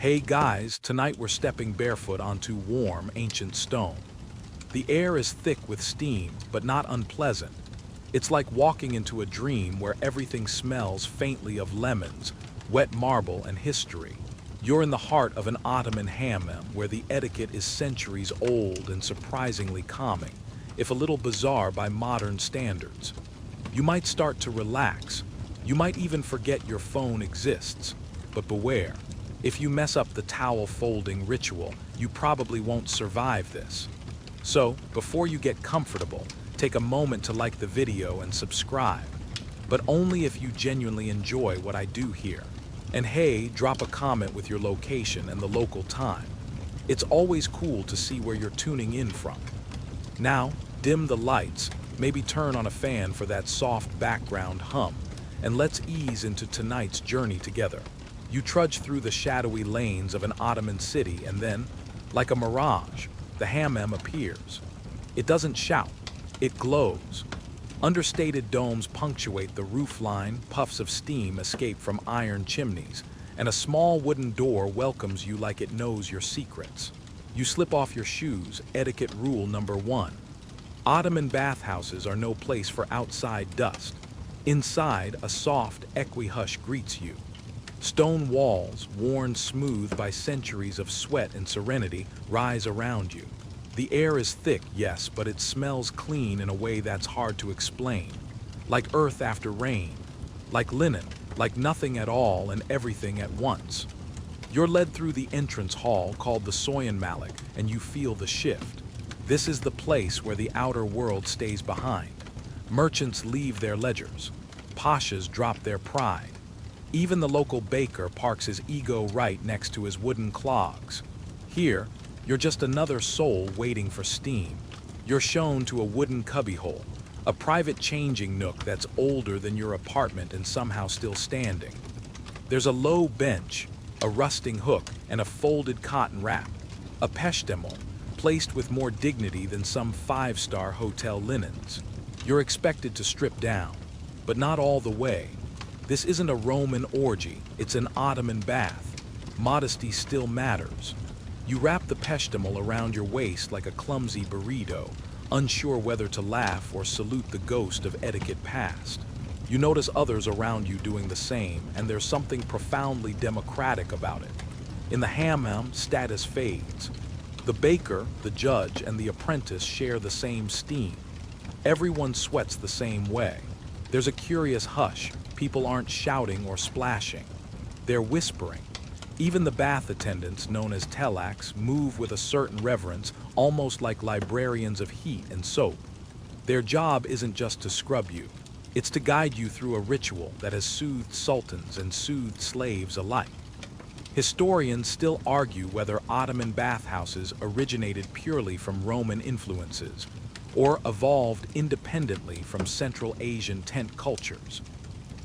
Hey guys, tonight we're stepping barefoot onto warm, ancient stone. The air is thick with steam, but not unpleasant. It's like walking into a dream where everything smells faintly of lemons, wet marble, and history. You're in the heart of an Ottoman hammam where the etiquette is centuries old and surprisingly calming, if a little bizarre by modern standards. You might start to relax. You might even forget your phone exists. But beware. If you mess up the towel folding ritual, you probably won't survive this. So, before you get comfortable, take a moment to like the video and subscribe. But only if you genuinely enjoy what I do here. And hey, drop a comment with your location and the local time. It's always cool to see where you're tuning in from. Now, dim the lights, maybe turn on a fan for that soft background hum, and let's ease into tonight's journey together. You trudge through the shadowy lanes of an Ottoman city and then, like a mirage, the hammam appears. It doesn't shout, it glows. Understated domes punctuate the roofline, puffs of steam escape from iron chimneys, and a small wooden door welcomes you like it knows your secrets. You slip off your shoes, etiquette rule number 1. Ottoman bathhouses are no place for outside dust. Inside, a soft equi-hush greets you. Stone walls, worn smooth by centuries of sweat and serenity, rise around you. The air is thick, yes, but it smells clean in a way that's hard to explain. Like earth after rain. Like linen, like nothing at all and everything at once. You're led through the entrance hall called the Soyan Malik, and you feel the shift. This is the place where the outer world stays behind. Merchants leave their ledgers. Pashas drop their pride. Even the local baker parks his ego right next to his wooden clogs. Here, you're just another soul waiting for steam. You're shown to a wooden cubbyhole, a private changing nook that's older than your apartment and somehow still standing. There's a low bench, a rusting hook, and a folded cotton wrap, a peshtemel, placed with more dignity than some five-star hotel linens. You're expected to strip down, but not all the way. This isn't a Roman orgy, it's an Ottoman bath. Modesty still matters. You wrap the peshtemel around your waist like a clumsy burrito, unsure whether to laugh or salute the ghost of etiquette past. You notice others around you doing the same, and there's something profoundly democratic about it. In the hammam, status fades. The baker, the judge, and the apprentice share the same steam. Everyone sweats the same way. There's a curious hush. People aren't shouting or splashing. They're whispering. Even the bath attendants, known as telaks, move with a certain reverence, almost like librarians of heat and soap. Their job isn't just to scrub you. It's to guide you through a ritual that has soothed sultans and soothed slaves alike. Historians still argue whether Ottoman bathhouses originated purely from Roman influences or evolved independently from Central Asian tent cultures.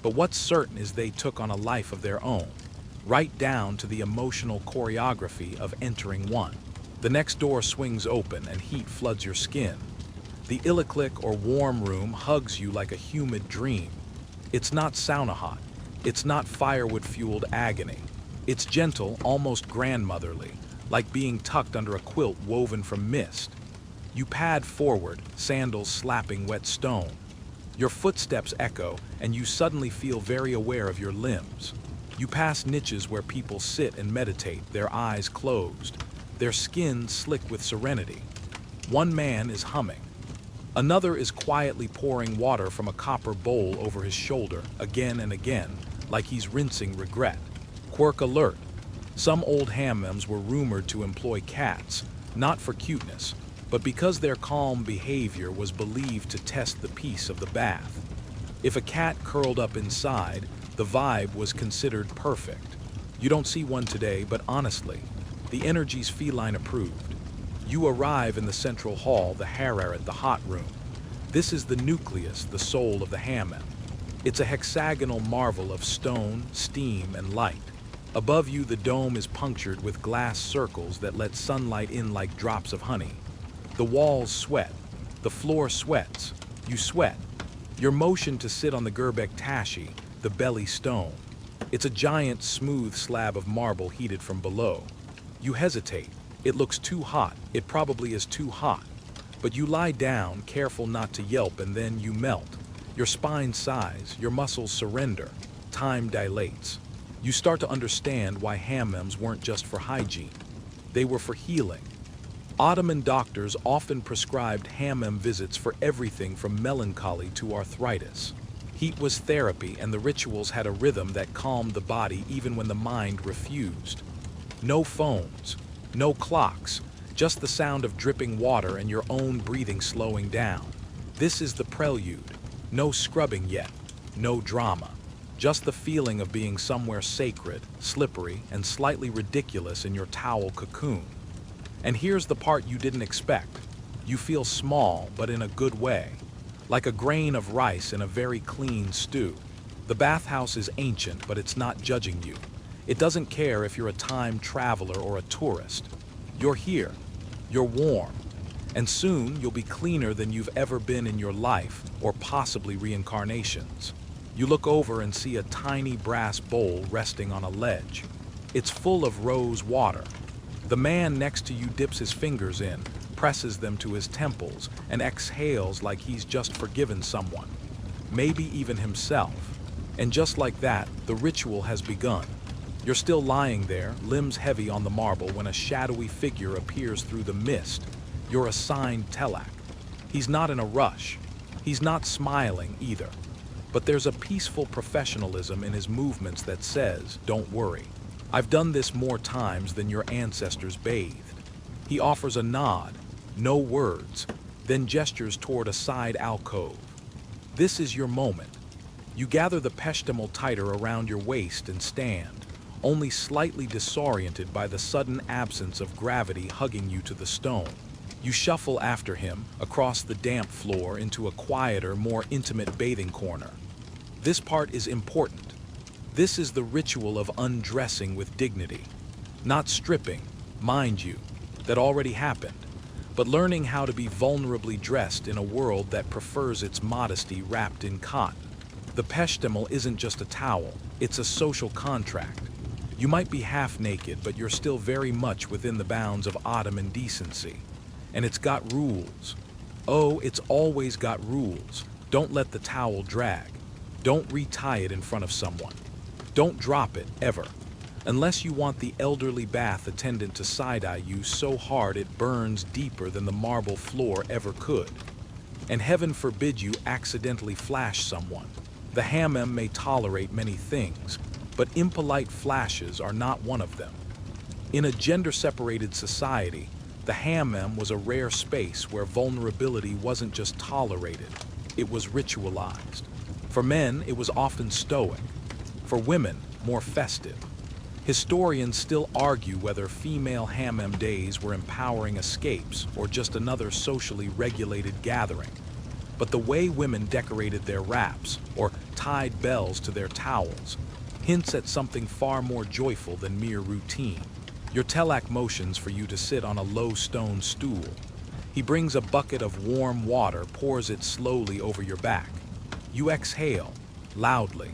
But what's certain is they took on a life of their own, right down to the emotional choreography of entering one. The next door swings open and heat floods your skin. The iliklik or warm room hugs you like a humid dream. It's not sauna hot. It's not firewood-fueled agony. It's gentle, almost grandmotherly, like being tucked under a quilt woven from mist. You pad forward, sandals slapping wet stone. Your footsteps echo, and you suddenly feel very aware of your limbs. You pass niches where people sit and meditate, their eyes closed, their skin slick with serenity. One man is humming. Another is quietly pouring water from a copper bowl over his shoulder, again and again, like he's rinsing regret. Quirk alert. Some old hammams were rumored to employ cats, not for cuteness, but because their calm behavior was believed to test the peace of the bath. If a cat curled up inside, the vibe was considered perfect. You don't see one today, but honestly, the energy's feline approved. You arrive in the central hall, the hararet, the hot room. This is the nucleus, the soul of the hammam. It's a hexagonal marvel of stone, steam, and light. Above you, the dome is punctured with glass circles that let sunlight in like drops of honey. The walls sweat. The floor sweats. You sweat. You're motioned to sit on the gerbek tashi, the belly stone. It's a giant, smooth slab of marble heated from below. You hesitate. It looks too hot. It probably is too hot. But you lie down, careful not to yelp, and then you melt. Your spine sighs, your muscles surrender. Time dilates. You start to understand why hammams weren't just for hygiene. They were for healing. Ottoman doctors often prescribed hammam visits for everything from melancholy to arthritis. Heat was therapy, and the rituals had a rhythm that calmed the body even when the mind refused. No phones, no clocks, just the sound of dripping water and your own breathing slowing down. This is the prelude. No scrubbing yet, no drama. Just the feeling of being somewhere sacred, slippery, and slightly ridiculous in your towel cocoon. And here's the part you didn't expect. You feel small, but in a good way. Like a grain of rice in a very clean stew. The bathhouse is ancient, but it's not judging you. It doesn't care if you're a time traveler or a tourist. You're here. You're warm. And soon you'll be cleaner than you've ever been in your life, or possibly reincarnations. You look over and see a tiny brass bowl resting on a ledge. It's full of rose water. The man next to you dips his fingers in, presses them to his temples, and exhales like he's just forgiven someone, maybe even himself. And just like that, the ritual has begun. You're still lying there, limbs heavy on the marble, when a shadowy figure appears through the mist. Your assigned telak. He's not in a rush. He's not smiling either. But there's a peaceful professionalism in his movements that says, "Don't worry. I've done this more times than your ancestors bathed." He offers a nod, no words, then gestures toward a side alcove. This is your moment. You gather the peshtimal tighter around your waist and stand, only slightly disoriented by the sudden absence of gravity hugging you to the stone. You shuffle after him, across the damp floor into a quieter, more intimate bathing corner. This part is important. This is the ritual of undressing with dignity. Not stripping, mind you, that already happened, but learning how to be vulnerably dressed in a world that prefers its modesty wrapped in cotton. The peshtimal isn't just a towel, it's a social contract. You might be half naked, but you're still very much within the bounds of Ottoman decency. And it's got rules. Oh, it's always got rules. Don't let the towel drag. Don't retie it in front of someone. Don't drop it, ever. Unless you want the elderly bath attendant to side-eye you so hard it burns deeper than the marble floor ever could. And heaven forbid you accidentally flash someone. The hammam may tolerate many things, but impolite flashes are not one of them. In a gender-separated society, the hammam was a rare space where vulnerability wasn't just tolerated, it was ritualized. For men, it was often stoic. For women, more festive. Historians still argue whether female hammam days were empowering escapes or just another socially regulated gathering. But the way women decorated their wraps or tied bells to their towels hints at something far more joyful than mere routine. Your telak motions for you to sit on a low stone stool. He brings a bucket of warm water, pours it slowly over your back. You exhale, loudly.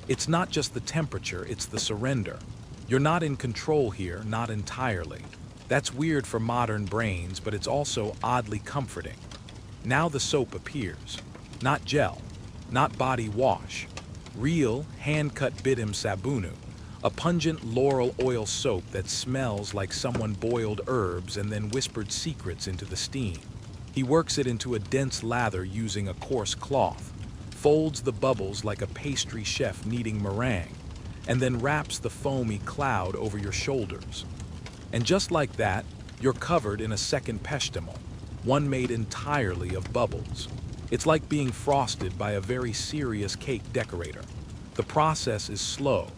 It's not just the temperature, it's the surrender. You're not in control here, not entirely. That's weird for modern brains, but it's also oddly comforting. Now the soap appears. Not gel, not body wash. Real, hand-cut bidim sabunu. A pungent laurel oil soap that smells like someone boiled herbs and then whispered secrets into the steam. He works it into a dense lather using a coarse cloth, folds the bubbles like a pastry chef kneading meringue, and then wraps the foamy cloud over your shoulders. And just like that, you're covered in a second peshtimal, one made entirely of bubbles. It's like being frosted by a very serious cake decorator. The process is slow.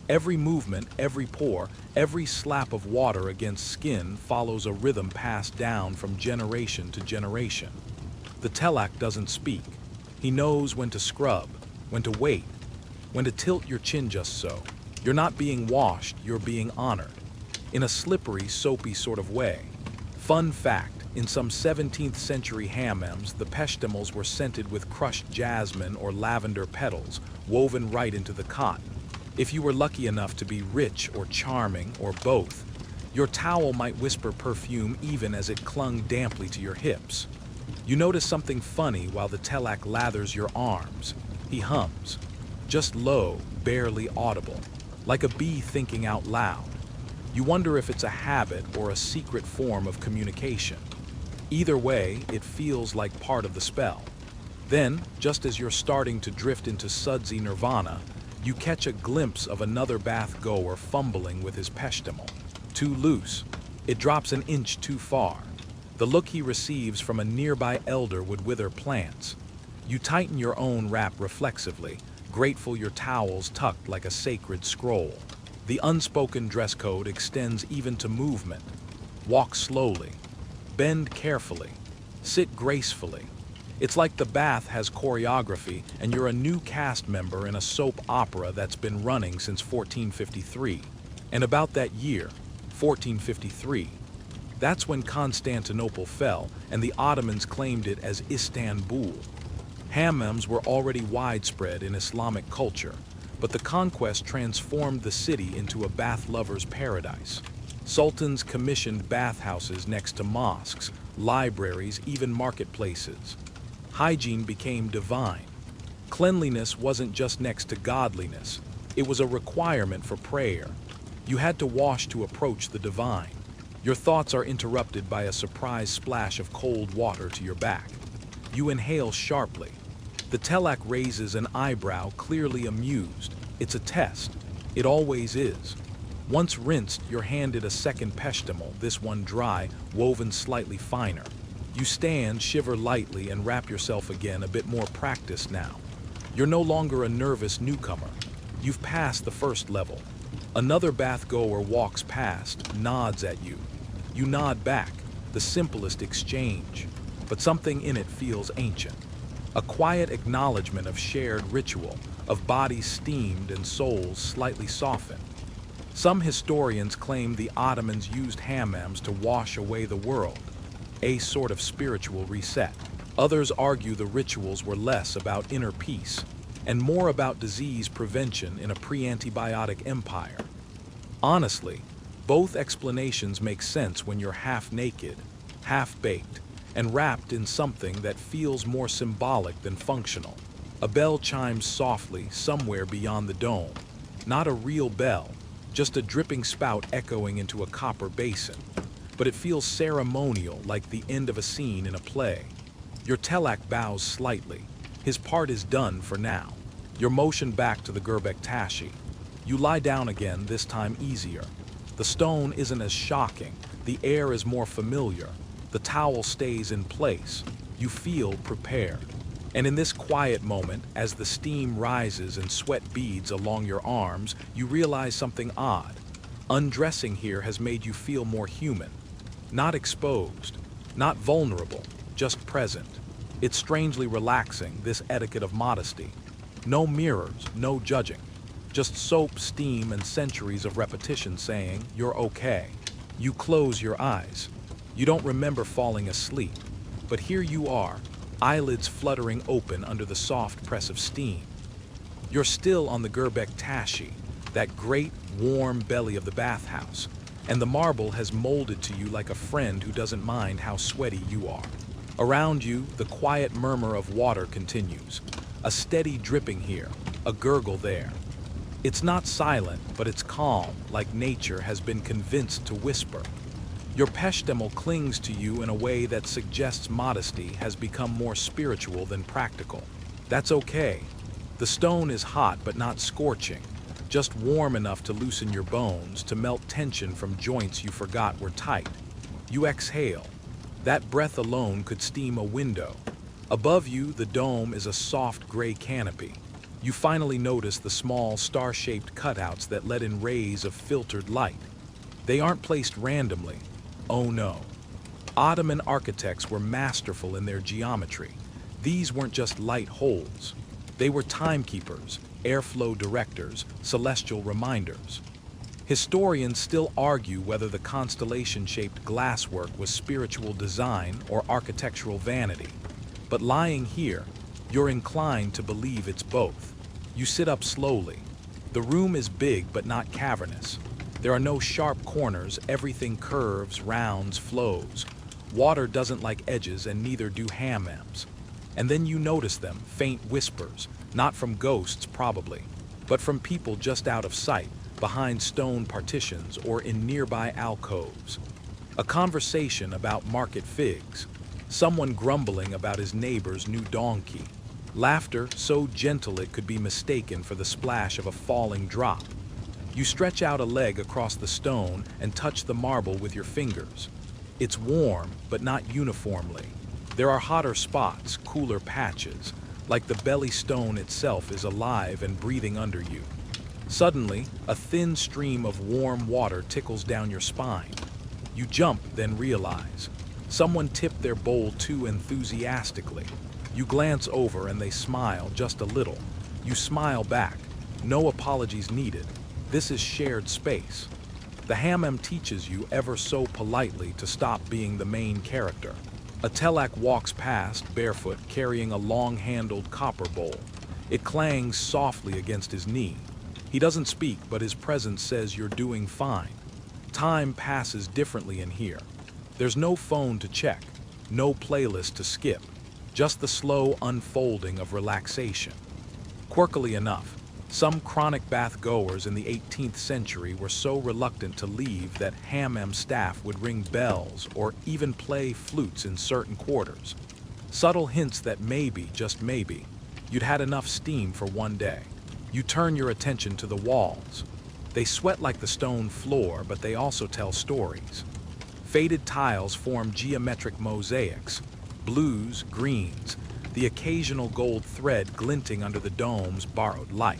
Every movement, every pour, every slap of water against skin follows a rhythm passed down from generation to generation. The telak doesn't speak. He knows when to scrub, when to wait, when to tilt your chin just so. You're not being washed, you're being honored. In a slippery, soapy sort of way. Fun fact, in some 17th century hammams, the peshtimals were scented with crushed jasmine or lavender petals, woven right into the cotton. If you were lucky enough to be rich or charming or both, your towel might whisper perfume even as it clung damply to your hips. You notice something funny while the telak lathers your arms. He hums, just low, barely audible, like a bee thinking out loud. You wonder if it's a habit or a secret form of communication. Either way, it feels like part of the spell. Then, just as you're starting to drift into sudsy nirvana, you catch a glimpse of another bath-goer fumbling with his peshtimal. Too loose. It drops an inch too far. The look he receives from a nearby elder would wither plants. You tighten your own wrap reflexively, grateful your towel's tucked like a sacred scroll. The unspoken dress code extends even to movement. Walk slowly. Bend carefully. Sit gracefully. It's like the bath has choreography and you're a new cast member in a soap opera that's been running since 1453. And about that year, 1453, that's when Constantinople fell and the Ottomans claimed it as Istanbul. Hammams were already widespread in Islamic culture, but the conquest transformed the city into a bath lover's paradise. Sultans commissioned bathhouses next to mosques, libraries, even marketplaces. Hygiene became divine. Cleanliness wasn't just next to godliness, it was a requirement for prayer. You had to wash to approach the divine. Your thoughts are interrupted by a surprise splash of cold water to your back. You inhale sharply. The telak raises an eyebrow, clearly amused. It's a test. It always is. Once rinsed, you're handed a second peshtimal, this one dry, woven slightly finer. You stand, shiver lightly, and wrap yourself again, a bit more practiced now. You're no longer a nervous newcomer. You've passed the first level. Another bath-goer walks past, nods at you. You nod back, the simplest exchange, but something in it feels ancient. A quiet acknowledgement of shared ritual, of bodies steamed and souls slightly softened. Some historians claim the Ottomans used hammams to wash away the world, a sort of spiritual reset. Others argue the rituals were less about inner peace and more about disease prevention in a pre-antibiotic empire. Honestly, both explanations make sense when you're half naked, half baked, and wrapped in something that feels more symbolic than functional. A bell chimes softly somewhere beyond the dome. Not a real bell, just a dripping spout echoing into a copper basin. But it feels ceremonial, like the end of a scene in a play. Your telak bows slightly. His part is done for now. You're motioned back to the Göbek Tashi. You lie down again, this time easier. The stone isn't as shocking. The air is more familiar. The towel stays in place. You feel prepared. And in this quiet moment, as the steam rises and sweat beads along your arms, you realize something odd. Undressing here has made you feel more human. Not exposed, not vulnerable, just present. It's strangely relaxing, this etiquette of modesty. No mirrors, no judging. Just soap, steam, and centuries of repetition saying, you're okay. You close your eyes. You don't remember falling asleep. But here you are, eyelids fluttering open under the soft press of steam. You're still on the Göbek Tashi, that great, warm belly of the bathhouse, and the marble has molded to you like a friend who doesn't mind how sweaty you are. Around you, the quiet murmur of water continues. A steady dripping here, a gurgle there. It's not silent, but it's calm, like nature has been convinced to whisper. Your peshtimal clings to you in a way that suggests modesty has become more spiritual than practical. That's okay. The stone is hot but not scorching, just warm enough to loosen your bones, to melt tension from joints you forgot were tight. You exhale. That breath alone could steam a window. Above you, the dome is a soft gray canopy. You finally notice the small, star-shaped cutouts that let in rays of filtered light. They aren't placed randomly. Oh no. Ottoman architects were masterful in their geometry. These weren't just light holes. They were timekeepers, airflow directors, celestial reminders. Historians still argue whether the constellation-shaped glasswork was spiritual design or architectural vanity. But lying here, you're inclined to believe it's both. You sit up slowly. The room is big but not cavernous. There are no sharp corners, everything curves, rounds, flows. Water doesn't like edges and neither do hammams. And then you notice them, faint whispers, not from ghosts probably, but from people just out of sight, behind stone partitions or in nearby alcoves. A conversation about market figs, someone grumbling about his neighbor's new donkey. Laughter so gentle it could be mistaken for the splash of a falling drop. You stretch out a leg across the stone and touch the marble with your fingers. It's warm, but not uniformly. There are hotter spots, cooler patches, like the belly stone itself is alive and breathing under you. Suddenly, a thin stream of warm water tickles down your spine. You jump, then realize. Someone tipped their bowl too enthusiastically. You glance over and they smile just a little. You smile back. No apologies needed. This is shared space. The hammam teaches you ever so politely to stop being the main character. A telak walks past, barefoot, carrying a long-handled copper bowl. It clangs softly against his knee. He doesn't speak, but his presence says you're doing fine. Time passes differently in here. There's no phone to check, no playlist to skip, just the slow unfolding of relaxation. Quirkily enough, some chronic bath goers in the 18th century were so reluctant to leave that hammam staff would ring bells or even play flutes in certain quarters. Subtle hints that maybe, just maybe, you'd had enough steam for one day. You turn your attention to the walls. They sweat like the stone floor, but they also tell stories. Faded tiles form geometric mosaics, blues, greens, the occasional gold thread glinting under the dome's borrowed light.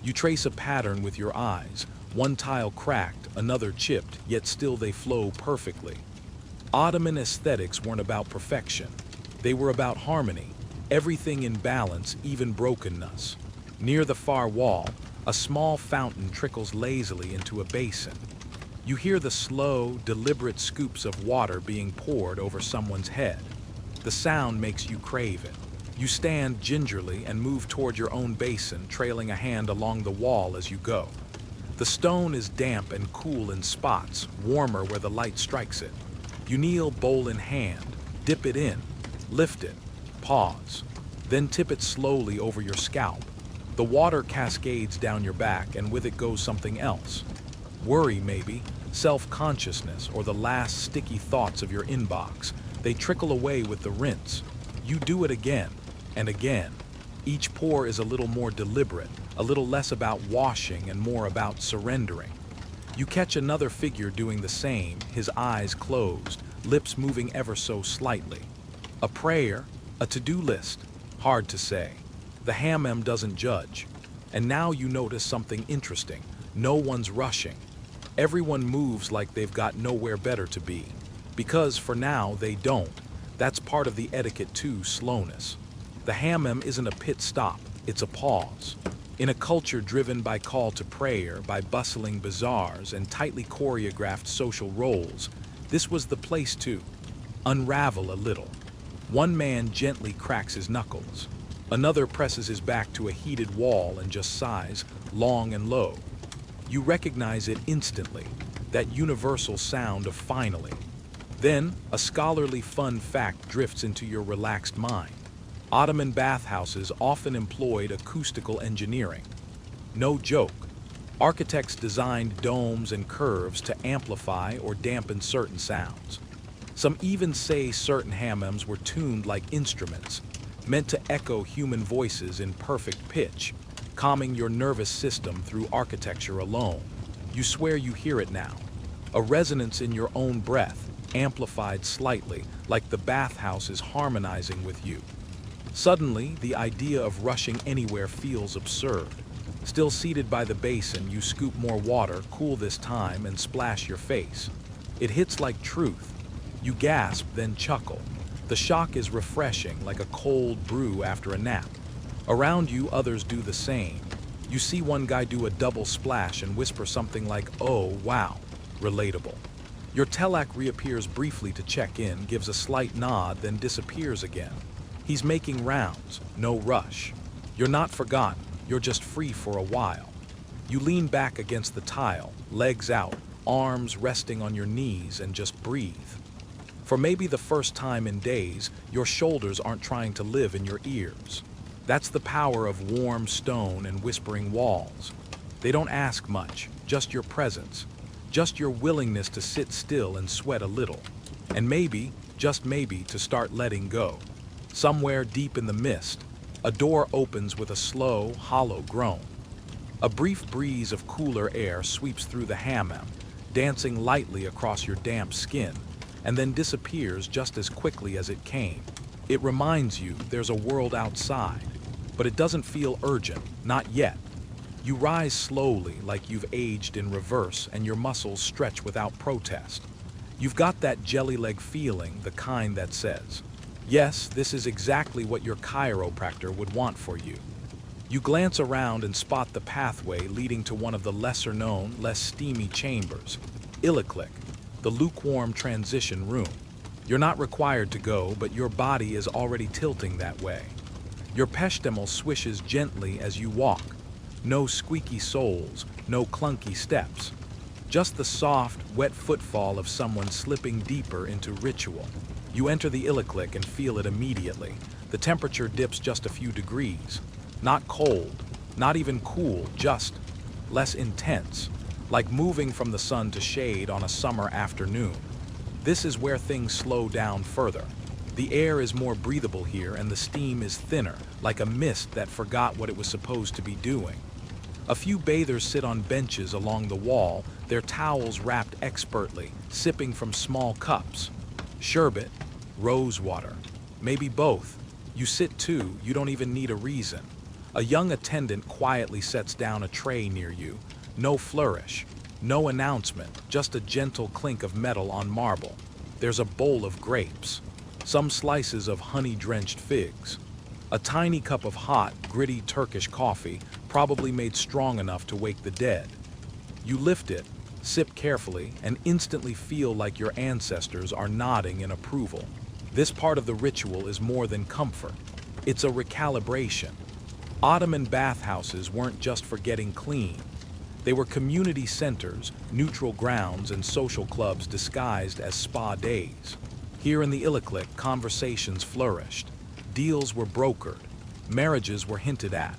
You trace a pattern with your eyes, one tile cracked, another chipped, yet still they flow perfectly. Ottoman aesthetics weren't about perfection. They were about harmony, everything in balance, even brokenness. Near the far wall, a small fountain trickles lazily into a basin. You hear the slow, deliberate scoops of water being poured over someone's head. The sound makes you crave it. You stand gingerly and move toward your own basin, trailing a hand along the wall as you go. The stone is damp and cool in spots, warmer where the light strikes it. You kneel, bowl in hand, dip it in, lift it, pause, then tip it slowly over your scalp. The water cascades down your back, and with it goes something else. Worry, maybe, self-consciousness, or the last sticky thoughts of your inbox. They trickle away with the rinse. You do it again and again. Each pour is a little more deliberate, a little less about washing and more about surrendering. You catch another figure doing the same, his eyes closed, lips moving ever so slightly. A prayer, a to-do list, hard to say. The hammam doesn't judge. And now you notice something interesting. No one's rushing. Everyone moves like they've got nowhere better to be. Because for now they don't. That's part of the etiquette too, slowness. The hammam isn't a pit stop, it's a pause. In a culture driven by call to prayer, by bustling bazaars and tightly choreographed social roles, this was the place to unravel a little. One man gently cracks his knuckles. Another presses his back to a heated wall and just sighs, long and low. You recognize it instantly, that universal sound of finally. Then, a scholarly fun fact drifts into your relaxed mind. Ottoman bathhouses often employed acoustical engineering. No joke. Architects designed domes and curves to amplify or dampen certain sounds. Some even say certain hammams were tuned like instruments, meant to echo human voices in perfect pitch, calming your nervous system through architecture alone. You swear you hear it now. A resonance in your own breath, amplified slightly, like the bathhouse is harmonizing with you. Suddenly, the idea of rushing anywhere feels absurd. Still seated by the basin, you scoop more water, cool this time, and splash your face. It hits like truth. You gasp, then chuckle. The shock is refreshing, like a cold brew after a nap. Around you, others do the same. You see one guy do a double splash and whisper something like, "Oh, wow," relatable. Your telak reappears briefly to check in, gives a slight nod, then disappears again. He's making rounds, no rush. You're not forgotten, you're just free for a while. You lean back against the tile, legs out, arms resting on your knees, and just breathe. For maybe the first time in days, your shoulders aren't trying to live in your ears. That's the power of warm stone and whispering walls. They don't ask much, just your presence, just your willingness to sit still and sweat a little. And maybe, just maybe, to start letting go. Somewhere deep in the mist, a door opens with a slow, hollow groan. A brief breeze of cooler air sweeps through the hammam, dancing lightly across your damp skin, and then disappears just as quickly as it came. It reminds you there's a world outside, but it doesn't feel urgent, not yet. You rise slowly, like you've aged in reverse, and your muscles stretch without protest. You've got that jelly leg feeling, the kind that says, yes, this is exactly what your chiropractor would want for you. You glance around and spot the pathway leading to one of the lesser-known, less steamy chambers, Etiquette, the lukewarm transition room. You're not required to go, but your body is already tilting that way. Your peshtemel swishes gently as you walk. No squeaky soles, no clunky steps. Just the soft, wet footfall of someone slipping deeper into ritual. You enter the Etiquette and feel it immediately. The temperature dips just a few degrees. Not cold, not even cool, just less intense, like moving from the sun to shade on a summer afternoon. This is where things slow down further. The air is more breathable here, and the steam is thinner, like a mist that forgot what it was supposed to be doing. A few bathers sit on benches along the wall, their towels wrapped expertly, sipping from small cups. Sherbet, rose water, maybe both. You sit too, you don't even need a reason. A young attendant quietly sets down a tray near you. No flourish, no announcement, just a gentle clink of metal on marble. There's a bowl of grapes, some slices of honey-drenched figs, a tiny cup of hot, gritty Turkish coffee, probably made strong enough to wake the dead. You lift it, sip carefully, and instantly feel like your ancestors are nodding in approval. This part of the ritual is more than comfort. It's a recalibration. Ottoman bathhouses weren't just for getting clean. They were community centers, neutral grounds, and social clubs disguised as spa days. Here in the Etiquette, conversations flourished. Deals were brokered. Marriages were hinted at.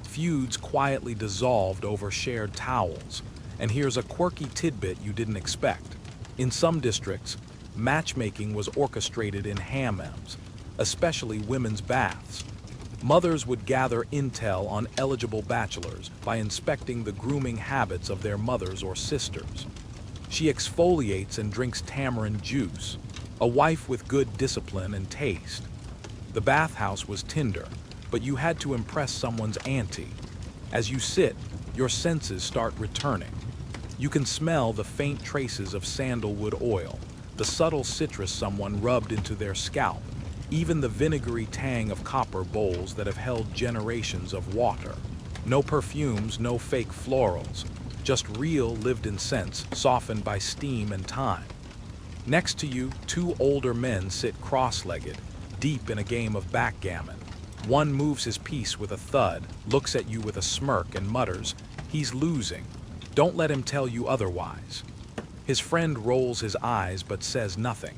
Feuds quietly dissolved over shared towels. And here's a quirky tidbit you didn't expect. In some districts, matchmaking was orchestrated in hammams, especially women's baths. Mothers would gather intel on eligible bachelors by inspecting the grooming habits of their mothers or sisters. She exfoliates and drinks tamarind juice, a wife with good discipline and taste. The bathhouse was Tinder, but you had to impress someone's auntie. As you sit, your senses start returning. You can smell the faint traces of sandalwood oil, the subtle citrus someone rubbed into their scalp, even the vinegary tang of copper bowls that have held generations of water. No perfumes, no fake florals, just real lived-in scents softened by steam and time. Next to you, two older men sit cross-legged, deep in a game of backgammon. One moves his piece with a thud, looks at you with a smirk, and mutters, "He's losing. Don't let him tell you otherwise." His friend rolls his eyes but says nothing.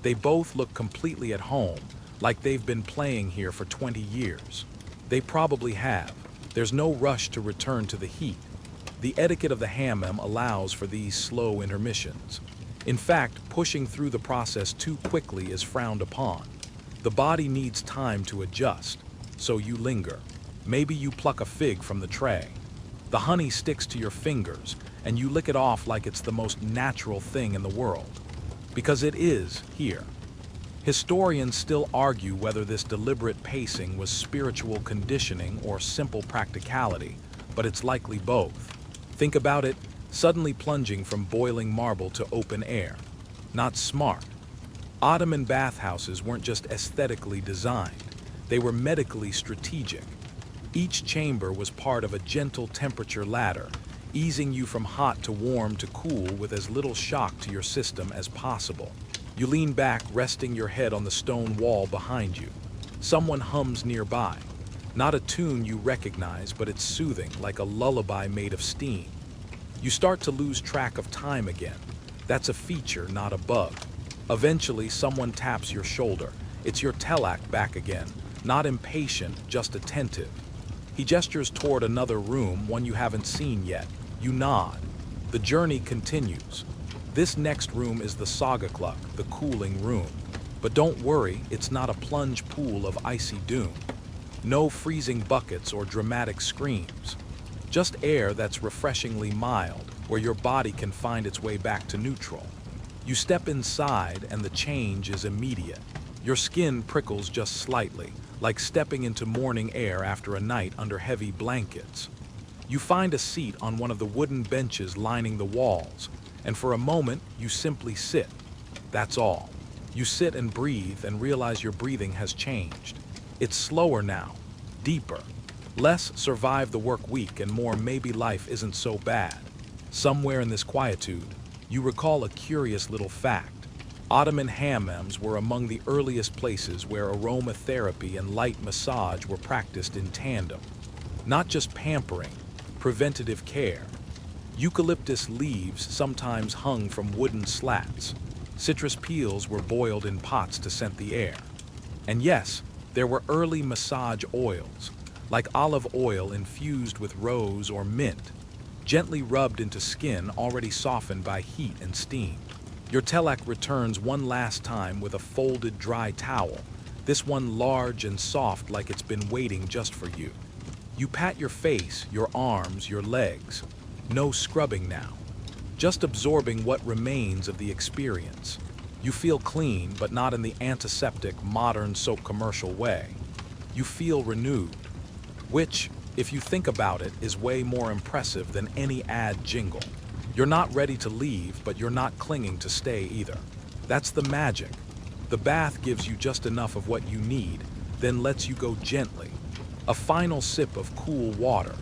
They both look completely at home, like they've been playing here for 20 years. They probably have. There's no rush to return to the heat. The etiquette of the hammam allows for these slow intermissions. In fact, pushing through the process too quickly is frowned upon. The body needs time to adjust, so you linger. Maybe you pluck a fig from the tray. The honey sticks to your fingers, and you lick it off like it's the most natural thing in the world. Because it is here. Historians still argue whether this deliberate pacing was spiritual conditioning or simple practicality, but it's likely both. Think about it, suddenly plunging from boiling marble to open air. Not smart. Ottoman bathhouses weren't just aesthetically designed, they were medically strategic. Each chamber was part of a gentle temperature ladder, easing you from hot to warm to cool with as little shock to your system as possible. You lean back, resting your head on the stone wall behind you. Someone hums nearby. Not a tune you recognize, but it's soothing, like a lullaby made of steam. You start to lose track of time again. That's a feature, not a bug. Eventually, someone taps your shoulder. It's your telak back again, not impatient, just attentive. He gestures toward another room, one you haven't seen yet. You nod. The journey continues. This next room is the Sagakluck, the cooling room. But don't worry, it's not a plunge pool of icy doom. No freezing buckets or dramatic screams. Just air that's refreshingly mild, where your body can find its way back to neutral. You step inside and the change is immediate. Your skin prickles just slightly, like stepping into morning air after a night under heavy blankets. You find a seat on one of the wooden benches lining the walls, and for a moment you simply sit. That's all. You sit and breathe and realize your breathing has changed. It's slower now, deeper. Less survive the work week and more maybe life isn't so bad. Somewhere in this quietude, you recall a curious little fact. Ottoman hammams were among the earliest places where aromatherapy and light massage were practiced in tandem. Not just pampering, preventative care. Eucalyptus leaves sometimes hung from wooden slats. Citrus peels were boiled in pots to scent the air. And yes, there were early massage oils, like olive oil infused with rose or mint, gently rubbed into skin already softened by heat and steam. Your telak returns one last time with a folded dry towel, this one large and soft like it's been waiting just for you. You pat your face, your arms, your legs. No scrubbing now. Just absorbing what remains of the experience. You feel clean, but not in the antiseptic, modern soap commercial way. You feel renewed, which, if you think about it, is way more impressive than any ad jingle. You're not ready to leave, but you're not clinging to stay either. That's the magic. The bath gives you just enough of what you need, then lets you go gently. A final sip of cool water,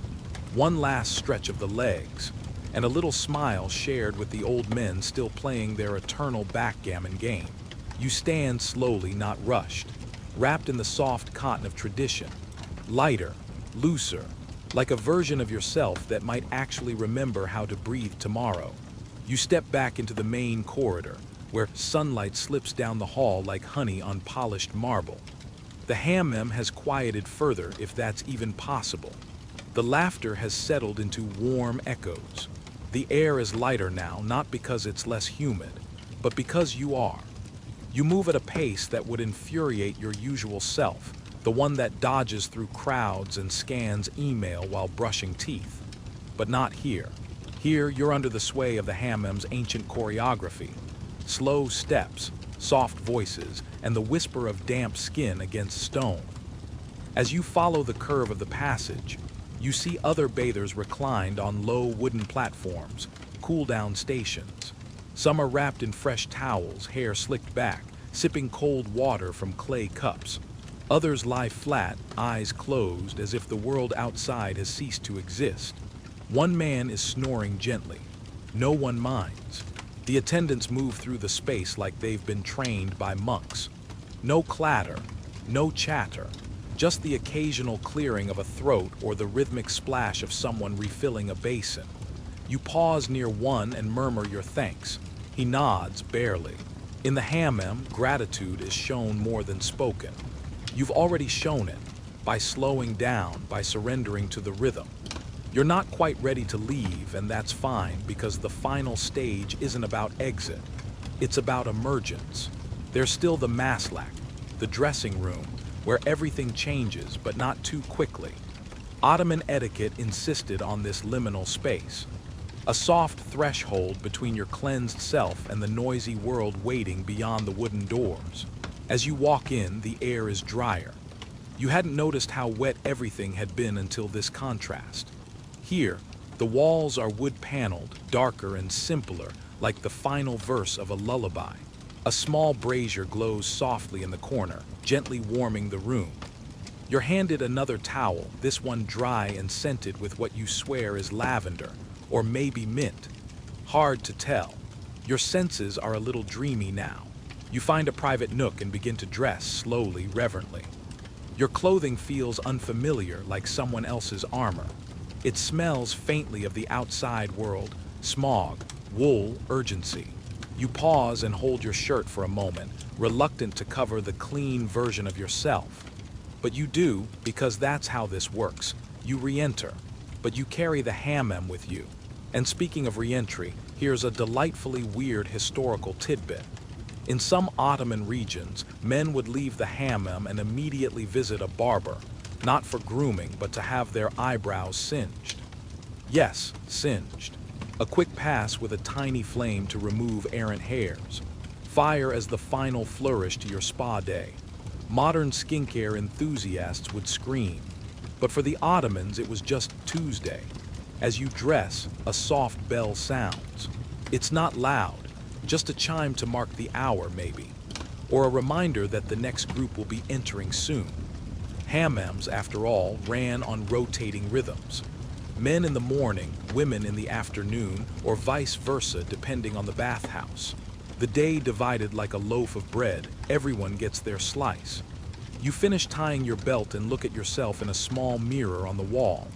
one last stretch of the legs, and a little smile shared with the old men still playing their eternal backgammon game. You stand slowly, not rushed, wrapped in the soft cotton of tradition, lighter, looser, like a version of yourself that might actually remember how to breathe tomorrow. You step back into the main corridor, where sunlight slips down the hall like honey on polished marble. The hammam has quieted further, if that's even possible. The laughter has settled into warm echoes. The air is lighter now, not because it's less humid, but because you are. You move at a pace that would infuriate your usual self, the one that dodges through crowds and scans email while brushing teeth. But not here. Here, you're under the sway of the hammam's ancient choreography. Slow steps, soft voices, and the whisper of damp skin against stone. As you follow the curve of the passage, you see other bathers reclined on low wooden platforms, cool-down stations. Some are wrapped in fresh towels, hair slicked back, sipping cold water from clay cups. Others lie flat, eyes closed, as if the world outside has ceased to exist. One man is snoring gently. No one minds. The attendants move through the space like they've been trained by monks. No clatter, no chatter, just the occasional clearing of a throat or the rhythmic splash of someone refilling a basin. You pause near one and murmur your thanks. He nods, barely. In the hammam, gratitude is shown more than spoken. You've already shown it, by slowing down, by surrendering to the rhythm. You're not quite ready to leave, and that's fine, because the final stage isn't about exit. It's about emergence. There's still the maslak, the dressing room, where everything changes, but not too quickly. Ottoman etiquette insisted on this liminal space. A soft threshold between your cleansed self and the noisy world waiting beyond the wooden doors. As you walk in, the air is drier. You hadn't noticed how wet everything had been until this contrast. Here, the walls are wood-paneled, darker and simpler, like the final verse of a lullaby. A small brazier glows softly in the corner, gently warming the room. You're handed another towel, this one dry and scented with what you swear is lavender, or maybe mint. Hard to tell. Your senses are a little dreamy now. You find a private nook and begin to dress slowly, reverently. Your clothing feels unfamiliar, like someone else's armor. It smells faintly of the outside world, smog, wool, urgency. You pause and hold your shirt for a moment, reluctant to cover the clean version of yourself. But you do, because that's how this works. You re-enter, but you carry the hammam with you. And speaking of re-entry, here's a delightfully weird historical tidbit. In some Ottoman regions, men would leave the hammam and immediately visit a barber, not for grooming, but to have their eyebrows singed. Yes, singed. A quick pass with a tiny flame to remove errant hairs. Fire as the final flourish to your spa day. Modern skincare enthusiasts would scream. But for the Ottomans, it was just Tuesday. As you dress, a soft bell sounds. It's not loud, just a chime to mark the hour maybe, or a reminder that the next group will be entering soon. Hammams, after all, ran on rotating rhythms. Men in the morning, women in the afternoon, or vice versa depending on the bathhouse. The day divided like a loaf of bread, everyone gets their slice. You finish tying your belt and look at yourself in a small mirror on the wall.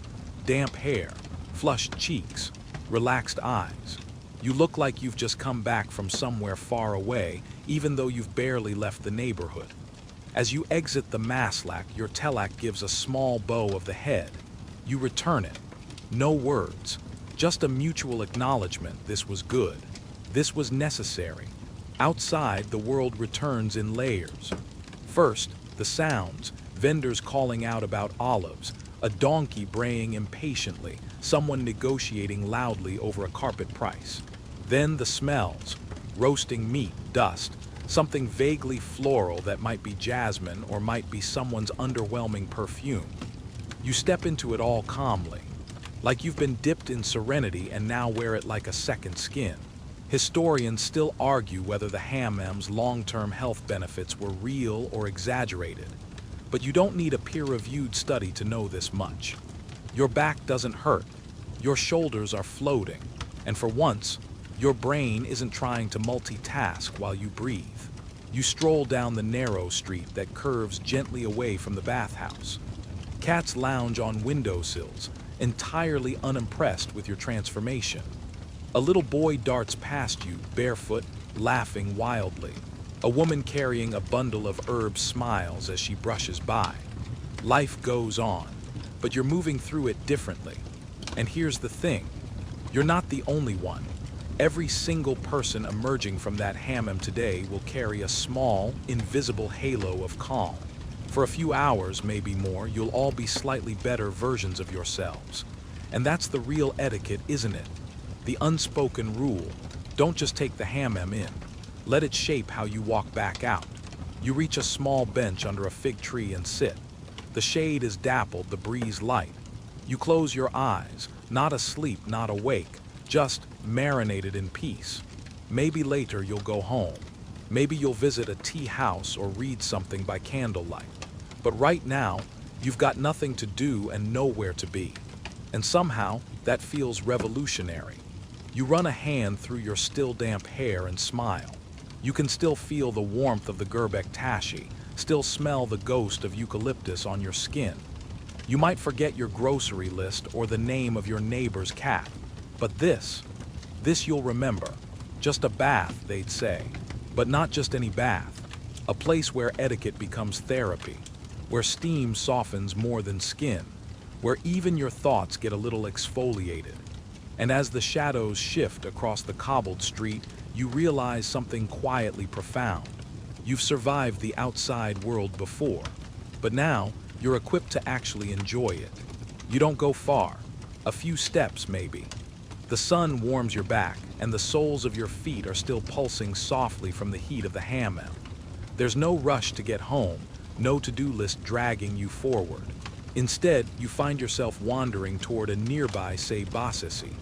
Damp hair, flushed cheeks, relaxed eyes. You look like you've just come back from somewhere far away, even though you've barely left the neighborhood. As you exit the maslak, your telak gives a small bow of the head. You return it. No words, just a mutual acknowledgement this was good. This was necessary. Outside, the world returns in layers. First, the sounds, vendors calling out about olives, a donkey braying impatiently, someone negotiating loudly over a carpet price. Then the smells, roasting meat, dust, something vaguely floral that might be jasmine or might be someone's underwhelming perfume. You step into it all calmly, like you've been dipped in serenity and now wear it like a second skin. Historians still argue whether the hammam's long-term health benefits were real or exaggerated, but you don't need a peer-reviewed study to know this much. Your back doesn't hurt, your shoulders are floating, and for once, your brain isn't trying to multitask while you breathe. You stroll down the narrow street that curves gently away from the bathhouse. Cats lounge on windowsills, entirely unimpressed with your transformation. A little boy darts past you, barefoot, laughing wildly. A woman carrying a bundle of herbs smiles as she brushes by. Life goes on, but you're moving through it differently. And here's the thing, you're not the only one. Every single person emerging from that hammam today will carry a small, invisible halo of calm. For a few hours, maybe more, you'll all be slightly better versions of yourselves. And that's the real etiquette, isn't it? The unspoken rule. Don't just take the hammam in. Let it shape how you walk back out. You reach a small bench under a fig tree and sit. The shade is dappled, the breeze light. You close your eyes, not asleep, not awake, just marinated in peace. Maybe later you'll go home. Maybe you'll visit a tea house or read something by candlelight. But right now, you've got nothing to do and nowhere to be. And somehow, that feels revolutionary. You run a hand through your still damp hair and smile. You can still feel the warmth of the gerbek tashi, still smell the ghost of eucalyptus on your skin. You might forget your grocery list or the name of your neighbor's cat. But this you'll remember. Just a bath, they'd say. But not just any bath. A place where etiquette becomes therapy. Where steam softens more than skin. Where even your thoughts get a little exfoliated. And as the shadows shift across the cobbled street, you realize something quietly profound. You've survived the outside world before, but now you're equipped to actually enjoy it. You don't go far, a few steps maybe. The sun warms your back, and the soles of your feet are still pulsing softly from the heat of the hammam. There's no rush to get home, no to-do list dragging you forward. Instead, you find yourself wandering toward a nearby basisi,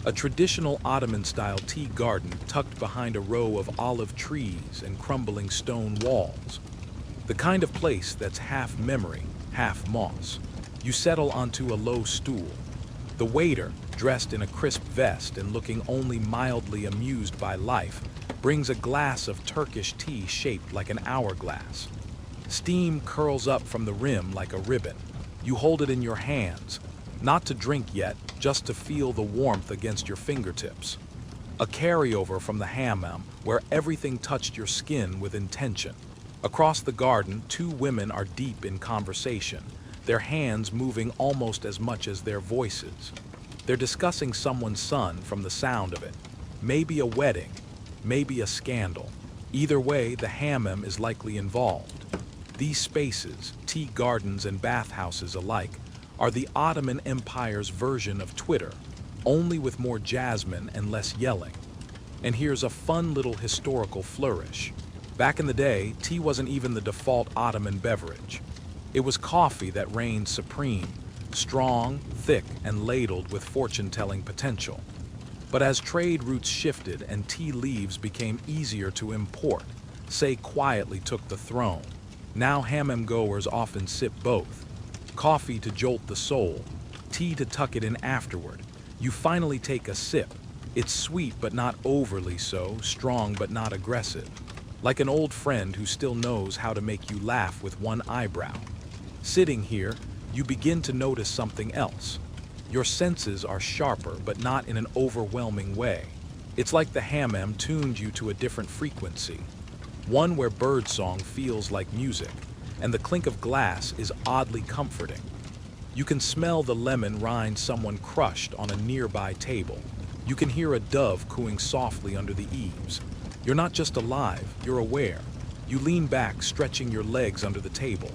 a traditional Ottoman-style tea garden tucked behind a row of olive trees and crumbling stone walls. The kind of place that's half memory, half moss. You settle onto a low stool. The waiter, dressed in a crisp vest and looking only mildly amused by life, brings a glass of Turkish tea shaped like an hourglass. Steam curls up from the rim like a ribbon. You hold it in your hands, not to drink yet, just to feel the warmth against your fingertips. A carryover from the hammam, where everything touched your skin with intention. Across the garden, two women are deep in conversation, their hands moving almost as much as their voices. They're discussing someone's son from the sound of it. Maybe a wedding, maybe a scandal. Either way, the hammam is likely involved. These spaces, tea gardens and bathhouses alike, are the Ottoman Empire's version of Twitter, only with more jasmine and less yelling. And here's a fun little historical flourish. Back in the day, tea wasn't even the default Ottoman beverage. It was coffee that reigned supreme, strong, thick, and ladled with fortune-telling potential. But as trade routes shifted and tea leaves became easier to import, say quietly took the throne. Now hammam goers often sip both. Coffee to jolt the soul, tea to tuck it in afterward. You finally take a sip. It's sweet but not overly so, strong but not aggressive. Like an old friend who still knows how to make you laugh with one eyebrow. Sitting here, you begin to notice something else. Your senses are sharper, but not in an overwhelming way. It's like the hammam tuned you to a different frequency, one where birdsong feels like music, and the clink of glass is oddly comforting. You can smell the lemon rind someone crushed on a nearby table. You can hear a dove cooing softly under the eaves. You're not just alive, you're aware. You lean back, stretching your legs under the table.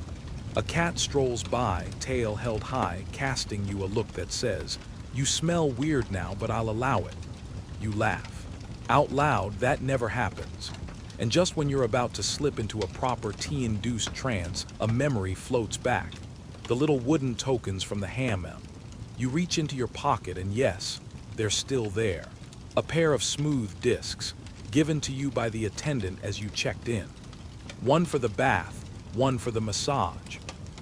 A cat strolls by, tail held high, casting you a look that says, "You smell weird now, but I'll allow it." You laugh. Out loud, that never happens. And just when you're about to slip into a proper tea-induced trance, a memory floats back. The little wooden tokens from the hammam. You reach into your pocket and yes, they're still there. A pair of smooth discs, given to you by the attendant as you checked in. One for the bath, one for the massage.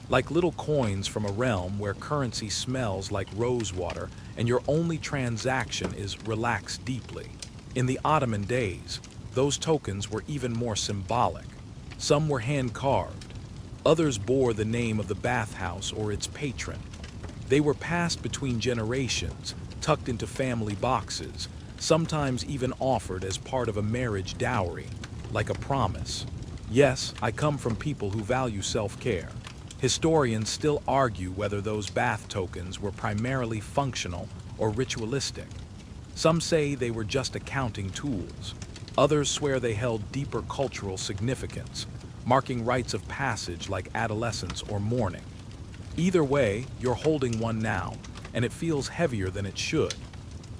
Like little coins from a realm where currency smells like rose water and your only transaction is relax deeply. In the Ottoman days, those tokens were even more symbolic. Some were hand-carved. Others bore the name of the bathhouse or its patron. They were passed between generations, tucked into family boxes, sometimes even offered as part of a marriage dowry, like a promise. Yes, I come from people who value self-care. Historians still argue whether those bath tokens were primarily functional or ritualistic. Some say they were just accounting tools. Others swear they held deeper cultural significance, marking rites of passage like adolescence or mourning. Either way, you're holding one now, and it feels heavier than it should,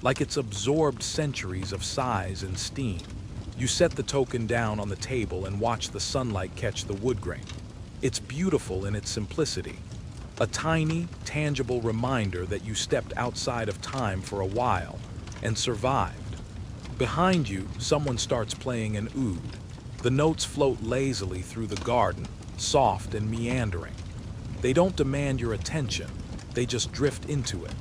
like it's absorbed centuries of sighs and steam. You set the token down on the table and watch the sunlight catch the wood grain. It's beautiful in its simplicity, a tiny, tangible reminder that you stepped outside of time for a while and survived. Behind you, someone starts playing an oud. The notes float lazily through the garden, soft and meandering. They don't demand your attention, they just drift into it.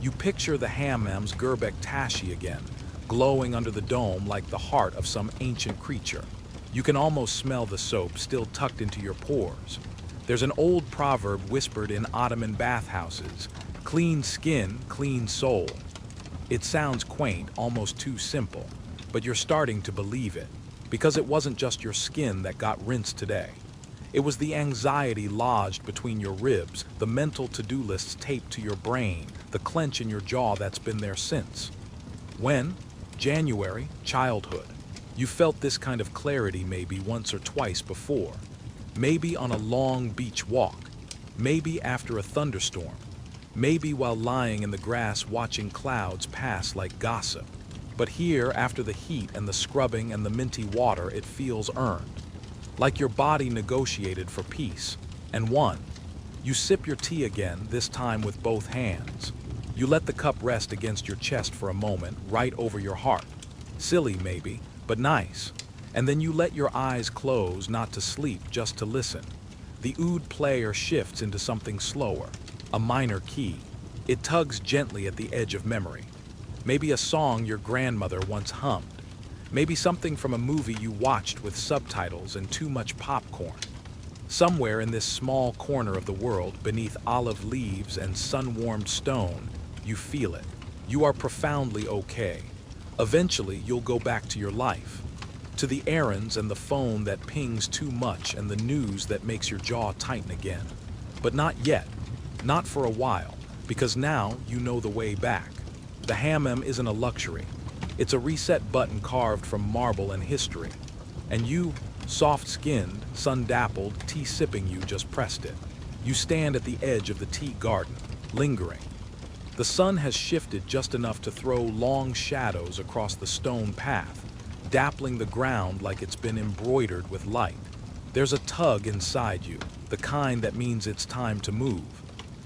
You picture the hammam's Gerbek tashi again, glowing under the dome like the heart of some ancient creature. You can almost smell the soap still tucked into your pores. There's an old proverb whispered in Ottoman bathhouses, "Clean skin, clean soul." It sounds quaint, almost too simple, but you're starting to believe it, because it wasn't just your skin that got rinsed today. It was the anxiety lodged between your ribs, the mental to-do lists taped to your brain, the clench in your jaw that's been there since. When? January, childhood. You felt this kind of clarity maybe once or twice before. Maybe on a long beach walk. Maybe after a thunderstorm. Maybe while lying in the grass watching clouds pass like gossip. But here, after the heat and the scrubbing and the minty water, it feels earned. Like your body negotiated for peace, and won. You sip your tea again, this time with both hands. You let the cup rest against your chest for a moment, right over your heart. Silly maybe, but nice. And then you let your eyes close, not to sleep, just to listen. The oud player shifts into something slower, a minor key. It tugs gently at the edge of memory. Maybe a song your grandmother once hummed. Maybe something from a movie you watched with subtitles and too much popcorn. Somewhere in this small corner of the world, beneath olive leaves and sun-warmed stone, you feel it. You are profoundly okay. Eventually, you'll go back to your life, to the errands and the phone that pings too much and the news that makes your jaw tighten again. But not yet, not for a while, because now you know the way back. The hammam isn't a luxury. It's a reset button carved from marble and history. And you, soft-skinned, sun-dappled, tea-sipping you just pressed it. You stand at the edge of the tea garden, lingering. The sun has shifted just enough to throw long shadows across the stone path, dappling the ground like it's been embroidered with light. There's a tug inside you, the kind that means it's time to move,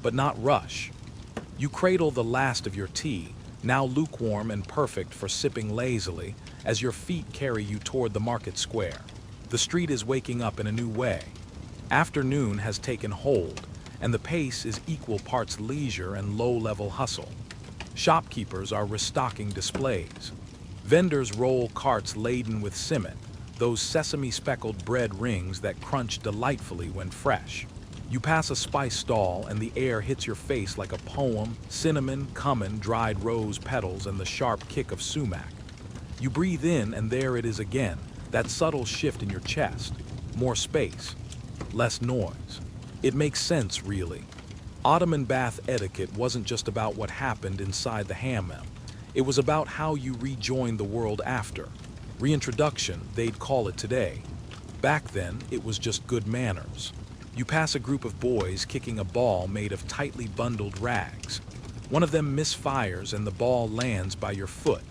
but not rush. You cradle the last of your tea, now lukewarm and perfect for sipping lazily, as your feet carry you toward the market square. The street is waking up in a new way. Afternoon has taken hold, and the pace is equal parts leisure and low-level hustle. Shopkeepers are restocking displays. Vendors roll carts laden with simmet, those sesame-speckled bread rings that crunch delightfully when fresh. You pass a spice stall and the air hits your face like a poem, cinnamon, cumin, dried rose petals, and the sharp kick of sumac. You breathe in and there it is again, that subtle shift in your chest. More space, less noise. It makes sense, really. Ottoman bath etiquette wasn't just about what happened inside the hammam. It was about how you rejoined the world after. Reintroduction, they'd call it today. Back then, it was just good manners. You pass a group of boys kicking a ball made of tightly bundled rags. One of them misfires and the ball lands by your foot.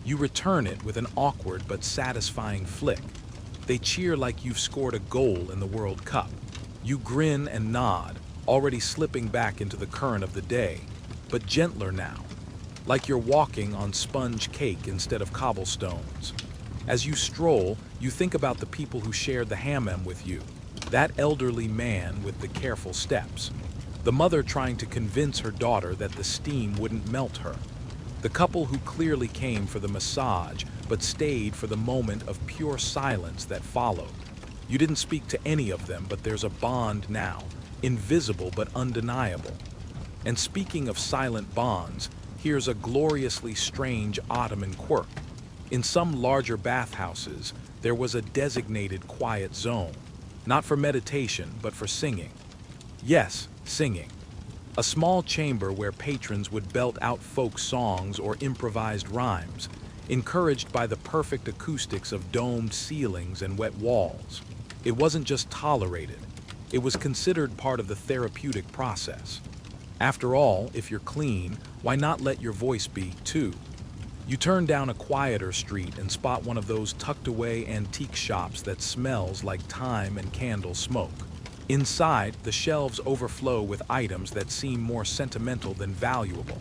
You return it with an awkward but satisfying flick. They cheer like you've scored a goal in the World Cup. You grin and nod, already slipping back into the current of the day, but gentler now, like you're walking on sponge cake instead of cobblestones. As you stroll, you think about the people who shared the hammam with you. That elderly man with the careful steps. The mother trying to convince her daughter that the steam wouldn't melt her. The couple who clearly came for the massage, but stayed for the moment of pure silence that followed. You didn't speak to any of them, but there's a bond now, invisible but undeniable. And speaking of silent bonds, here's a gloriously strange Ottoman quirk. In some larger bathhouses, there was a designated quiet zone, not for meditation, but for singing. Yes, singing. A small chamber where patrons would belt out folk songs or improvised rhymes, encouraged by the perfect acoustics of domed ceilings and wet walls. It wasn't just tolerated, it was considered part of the therapeutic process. After all, if you're clean, why not let your voice be, too? You turn down a quieter street and spot one of those tucked-away antique shops that smells like thyme and candle smoke. Inside, the shelves overflow with items that seem more sentimental than valuable.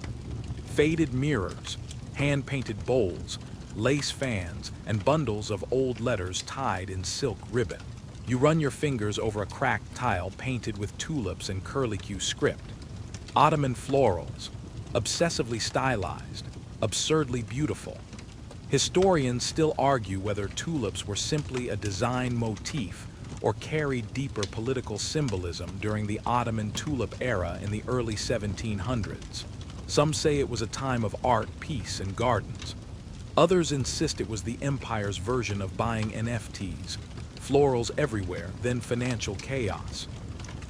Faded mirrors, hand-painted bowls, lace fans, and bundles of old letters tied in silk ribbon. You run your fingers over a cracked tile painted with tulips and curlicue script. Ottoman florals, obsessively stylized, absurdly beautiful. Historians still argue whether tulips were simply a design motif or carried deeper political symbolism during the Ottoman tulip era in the early 1700s. Some say it was a time of art, peace, and gardens. Others insist it was the empire's version of buying NFTs, florals everywhere, then financial chaos.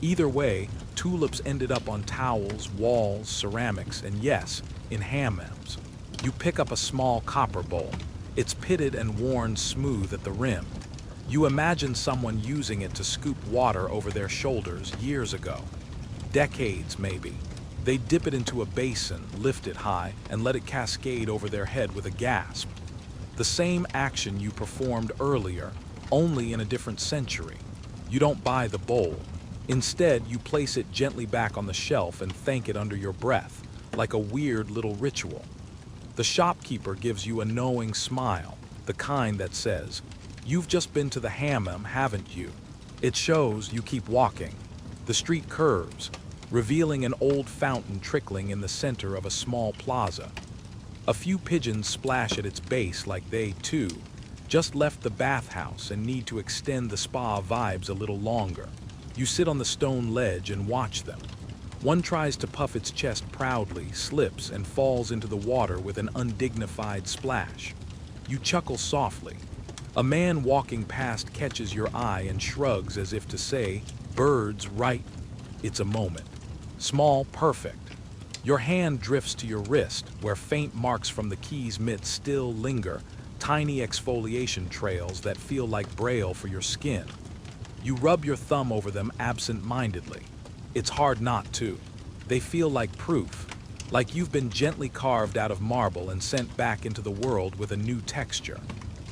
Either way, tulips ended up on towels, walls, ceramics, and yes, in hammams. You pick up a small copper bowl. It's pitted and worn smooth at the rim. You imagine someone using it to scoop water over their shoulders years ago. Decades, maybe. They dip it into a basin, lift it high, and let it cascade over their head with a gasp. The same action you performed earlier, only in a different century. You don't buy the bowl. Instead, you place it gently back on the shelf and thank it under your breath, like a weird little ritual. The shopkeeper gives you a knowing smile, the kind that says, "You've just been to the hammam, haven't you?" It shows you keep walking. The street curves, revealing an old fountain trickling in the center of a small plaza. A few pigeons splash at its base like they, too, just left the bathhouse and need to extend the spa vibes a little longer. You sit on the stone ledge and watch them. One tries to puff its chest proudly, slips, and falls into the water with an undignified splash. You chuckle softly. A man walking past catches your eye and shrugs as if to say, "Birds, right?" It's a moment. Small, perfect. Your hand drifts to your wrist, where faint marks from the key's mitt still linger, tiny exfoliation trails that feel like braille for your skin. You rub your thumb over them absent-mindedly. It's hard not to. They feel like proof, like you've been gently carved out of marble and sent back into the world with a new texture.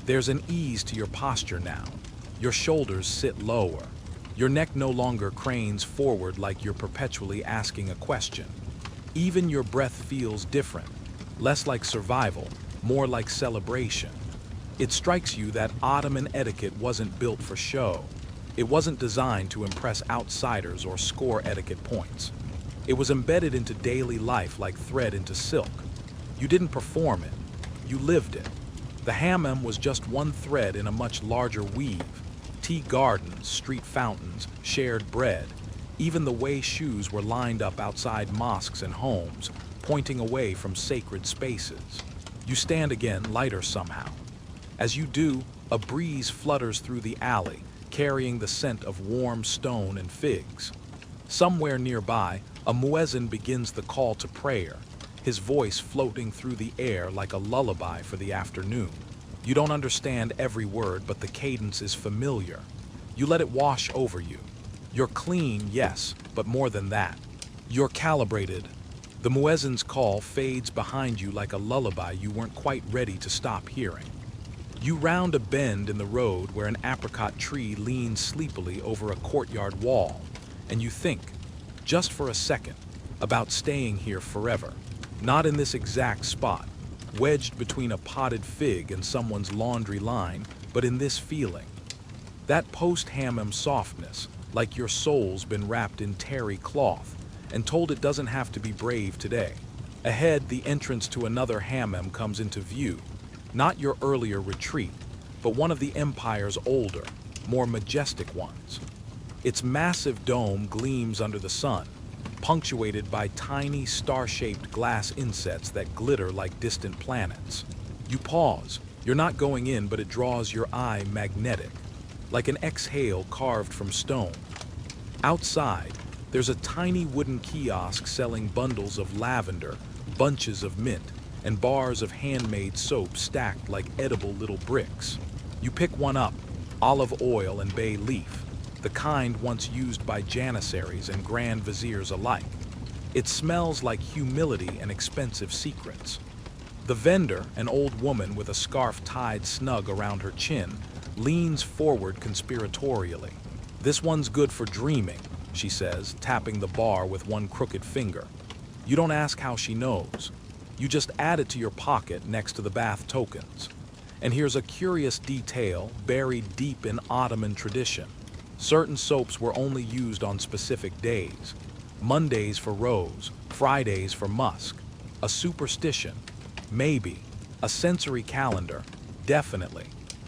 There's an ease to your posture now. Your shoulders sit lower. Your neck no longer cranes forward like you're perpetually asking a question. Even your breath feels different, less like survival, more like celebration. It strikes you that Ottoman etiquette wasn't built for show. It wasn't designed to impress outsiders or score etiquette points. It was embedded into daily life like thread into silk. You didn't perform it, you lived it. The hammam was just one thread in a much larger weave. Tea gardens, street fountains, shared bread. Even the way shoes were lined up outside mosques and homes, pointing away from sacred spaces. You stand again, lighter somehow. As you do, a breeze flutters through the alley, carrying the scent of warm stone and figs. Somewhere nearby, a muezzin begins the call to prayer, his voice floating through the air like a lullaby for the afternoon. You don't understand every word, but the cadence is familiar. You let it wash over you. You're clean, yes, but more than that. You're calibrated. The muezzin's call fades behind you like a lullaby you weren't quite ready to stop hearing. You round a bend in the road where an apricot tree leans sleepily over a courtyard wall, and you think, just for a second, about staying here forever. Not in this exact spot, wedged between a potted fig and someone's laundry line, but in this feeling. That post-hammam softness, like your soul's been wrapped in terry cloth and told it doesn't have to be brave today. Ahead, the entrance to another hammam comes into view. Not your earlier retreat, but one of the empire's older, more majestic ones. Its massive dome gleams under the sun, punctuated by tiny star-shaped glass insets that glitter like distant planets. You pause. You're not going in, but it draws your eye magnetic, like an exhale carved from stone. Outside, there's a tiny wooden kiosk selling bundles of lavender, bunches of mint, and bars of handmade soap stacked like edible little bricks. You pick one up, olive oil and bay leaf, the kind once used by janissaries and grand viziers alike. It smells like humility and expensive secrets. The vendor, an old woman with a scarf tied snug around her chin, leans forward conspiratorially. "This one's good for dreaming," she says, tapping the bar with one crooked finger. You don't ask how she knows. You just add it to your pocket next to the bath tokens. And here's a curious detail buried deep in Ottoman tradition. Certain soaps were only used on specific days. Mondays for rose, Fridays for musk. A superstition, maybe. A sensory calendar, definitely.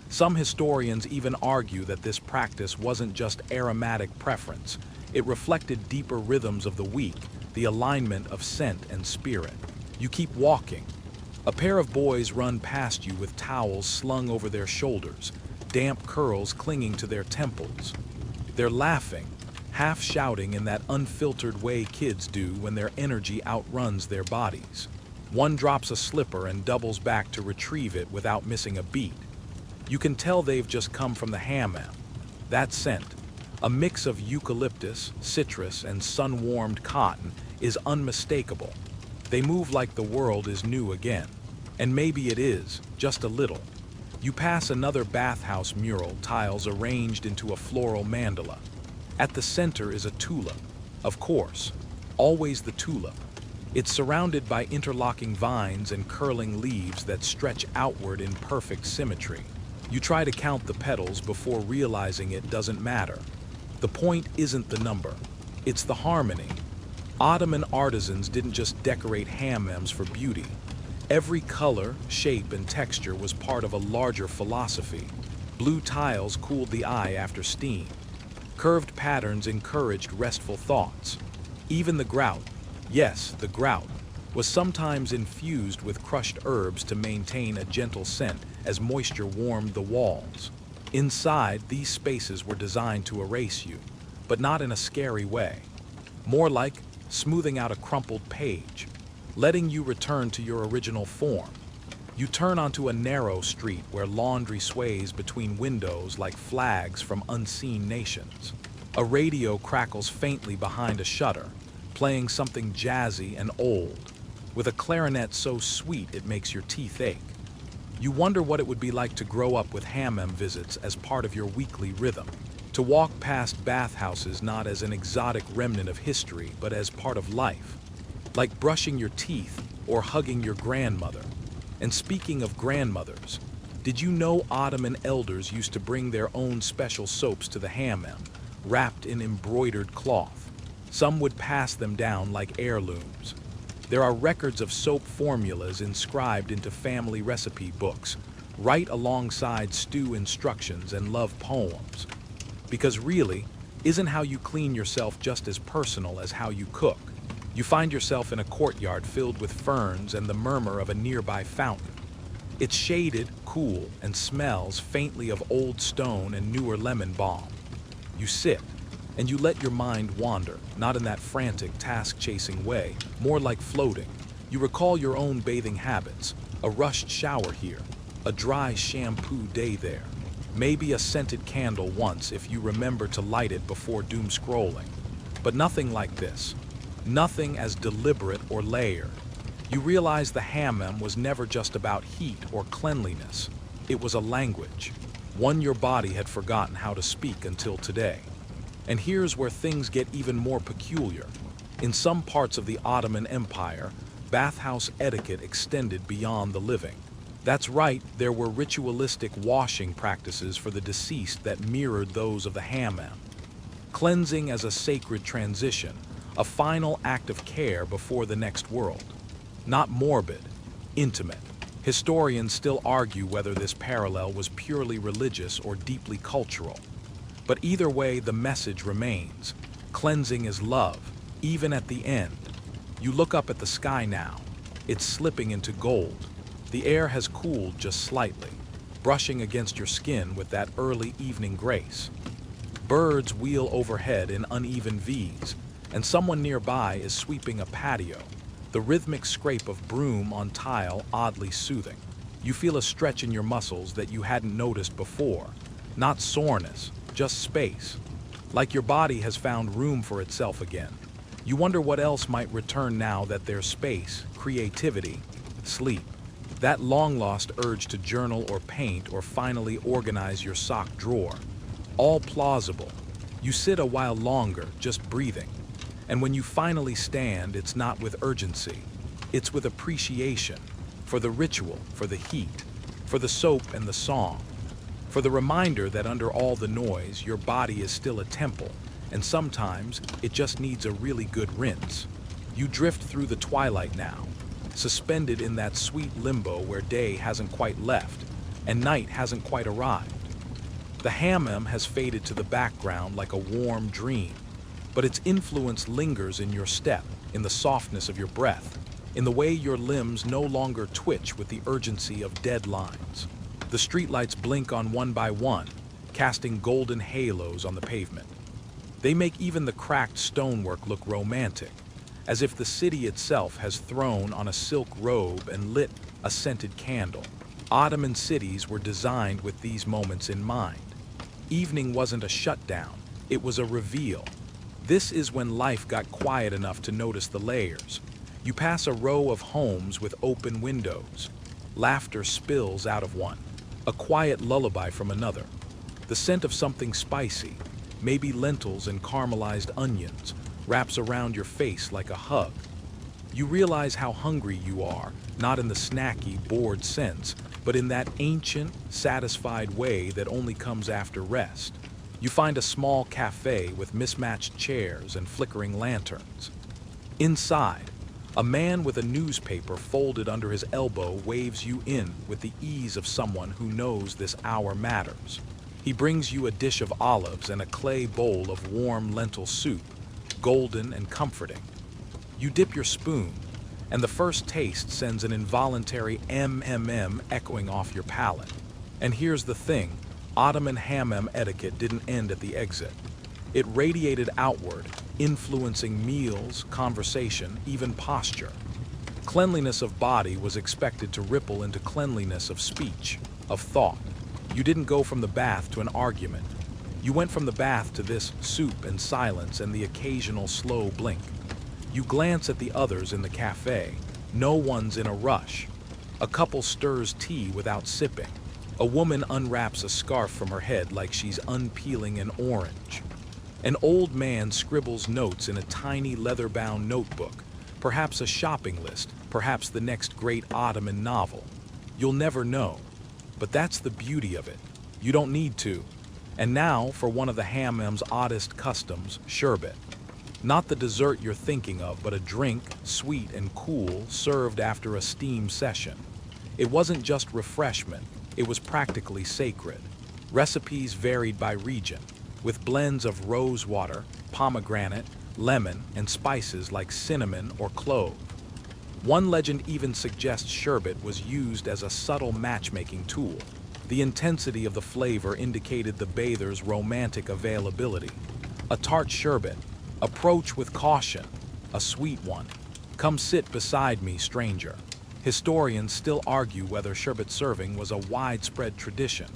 Some historians even argue that this practice wasn't just aromatic preference. It reflected deeper rhythms of the week, the alignment of scent and spirit. You keep walking. A pair of boys run past you with towels slung over their shoulders, damp curls clinging to their temples. They're laughing, half shouting in that unfiltered way kids do when their energy outruns their bodies. One drops a slipper and doubles back to retrieve it without missing a beat. You can tell they've just come from the hammam. That scent, a mix of eucalyptus, citrus, and sun-warmed cotton, is unmistakable. They move like the world is new again. And maybe it is, just a little. You pass another bathhouse mural, tiles arranged into a floral mandala. At the center is a tulip. Of course, always the tulip. It's surrounded by interlocking vines and curling leaves that stretch outward in perfect symmetry. You try to count the petals before realizing it doesn't matter. The point isn't the number, it's the harmony. Ottoman artisans didn't just decorate hammams for beauty. Every color, shape, and texture was part of a larger philosophy. Blue tiles cooled the eye after steam. Curved patterns encouraged restful thoughts. Even the grout, yes, the grout, was sometimes infused with crushed herbs to maintain a gentle scent as moisture warmed the walls. Inside, these spaces were designed to erase you, but not in a scary way. More like smoothing out a crumpled page, letting you return to your original form. You turn onto a narrow street where laundry sways between windows like flags from unseen nations. A radio crackles faintly behind a shutter, playing something jazzy and old, with a clarinet so sweet it makes your teeth ache. You wonder what it would be like to grow up with hammam visits as part of your weekly rhythm, to walk past bathhouses not as an exotic remnant of history but as part of life, like brushing your teeth or hugging your grandmother. And speaking of grandmothers, did you know Ottoman elders used to bring their own special soaps to the hammam, wrapped in embroidered cloth? Some would pass them down like heirlooms. There are records of soap formulas inscribed into family recipe books, right alongside stew instructions and love poems. Because really, isn't how you clean yourself just as personal as how you cook? You find yourself in a courtyard filled with ferns and the murmur of a nearby fountain. It's shaded, cool, and smells faintly of old stone and newer lemon balm. You sit, and you let your mind wander, not in that frantic, task-chasing way, more like floating. You recall your own bathing habits, a rushed shower here, a dry shampoo day there, maybe a scented candle once if you remember to light it before doom scrolling. But nothing like this. Nothing as deliberate or layered. You realize the hammam was never just about heat or cleanliness. It was a language, one your body had forgotten how to speak until today. And here's where things get even more peculiar. In some parts of the Ottoman Empire, bathhouse etiquette extended beyond the living. That's right, there were ritualistic washing practices for the deceased that mirrored those of the hammam. Cleansing as a sacred transition, a final act of care before the next world. Not morbid, intimate. Historians still argue whether this parallel was purely religious or deeply cultural. But either way, the message remains. Cleansing is love, even at the end. You look up at the sky now. It's slipping into gold. The air has cooled just slightly, brushing against your skin with that early evening grace. Birds wheel overhead in uneven V's, and someone nearby is sweeping a patio, the rhythmic scrape of broom on tile oddly soothing. You feel a stretch in your muscles that you hadn't noticed before. Not soreness, just space. Like your body has found room for itself again. You wonder what else might return now that there's space, creativity, sleep. That long-lost urge to journal or paint or finally organize your sock drawer. All plausible. You sit a while longer, just breathing. And when you finally stand, it's not with urgency. It's with appreciation, for the ritual, for the heat, for the soap and the song, for the reminder that under all the noise, your body is still a temple, and sometimes it just needs a really good rinse. You drift through the twilight now, suspended in that sweet limbo where day hasn't quite left, and night hasn't quite arrived. The hammam has faded to the background like a warm dream, but its influence lingers in your step, in the softness of your breath, in the way your limbs no longer twitch with the urgency of deadlines. The streetlights blink on one by one, casting golden halos on the pavement. They make even the cracked stonework look romantic, as if the city itself has thrown on a silk robe and lit a scented candle. Ottoman cities were designed with these moments in mind. Evening wasn't a shutdown, it was a reveal. This is when life got quiet enough to notice the layers. You pass a row of homes with open windows. Laughter spills out of one, a quiet lullaby from another. The scent of something spicy, maybe lentils and caramelized onions, wraps around your face like a hug. You realize how hungry you are, not in the snacky, bored sense, but in that ancient, satisfied way that only comes after rest. You find a small cafe with mismatched chairs and flickering lanterns. Inside, a man with a newspaper folded under his elbow waves you in with the ease of someone who knows this hour matters. He brings you a dish of olives and a clay bowl of warm lentil soup, golden and comforting. You dip your spoon, and the first taste sends an involuntary mmm echoing off your palate. And here's the thing, Ottoman hammam etiquette didn't end at the exit. It radiated outward, influencing meals, conversation, even posture. Cleanliness of body was expected to ripple into cleanliness of speech, of thought. You didn't go from the bath to an argument. You went from the bath to this soup and silence and the occasional slow blink. You glance at the others in the cafe. No one's in a rush. A couple stirs tea without sipping. A woman unwraps a scarf from her head like she's unpeeling an orange. An old man scribbles notes in a tiny leather-bound notebook, perhaps a shopping list, perhaps the next great Ottoman novel. You'll never know. But that's the beauty of it. You don't need to. And now for one of the hammam's oddest customs, sherbet. Not the dessert you're thinking of, but a drink, sweet and cool, served after a steam session. It wasn't just refreshment, it was practically sacred. Recipes varied by region, with blends of rose water, pomegranate, lemon, and spices like cinnamon or clove. One legend even suggests sherbet was used as a subtle matchmaking tool. The intensity of the flavor indicated the bather's romantic availability. A tart sherbet. Approach with caution. A sweet one. Come sit beside me, stranger. Historians still argue whether sherbet serving was a widespread tradition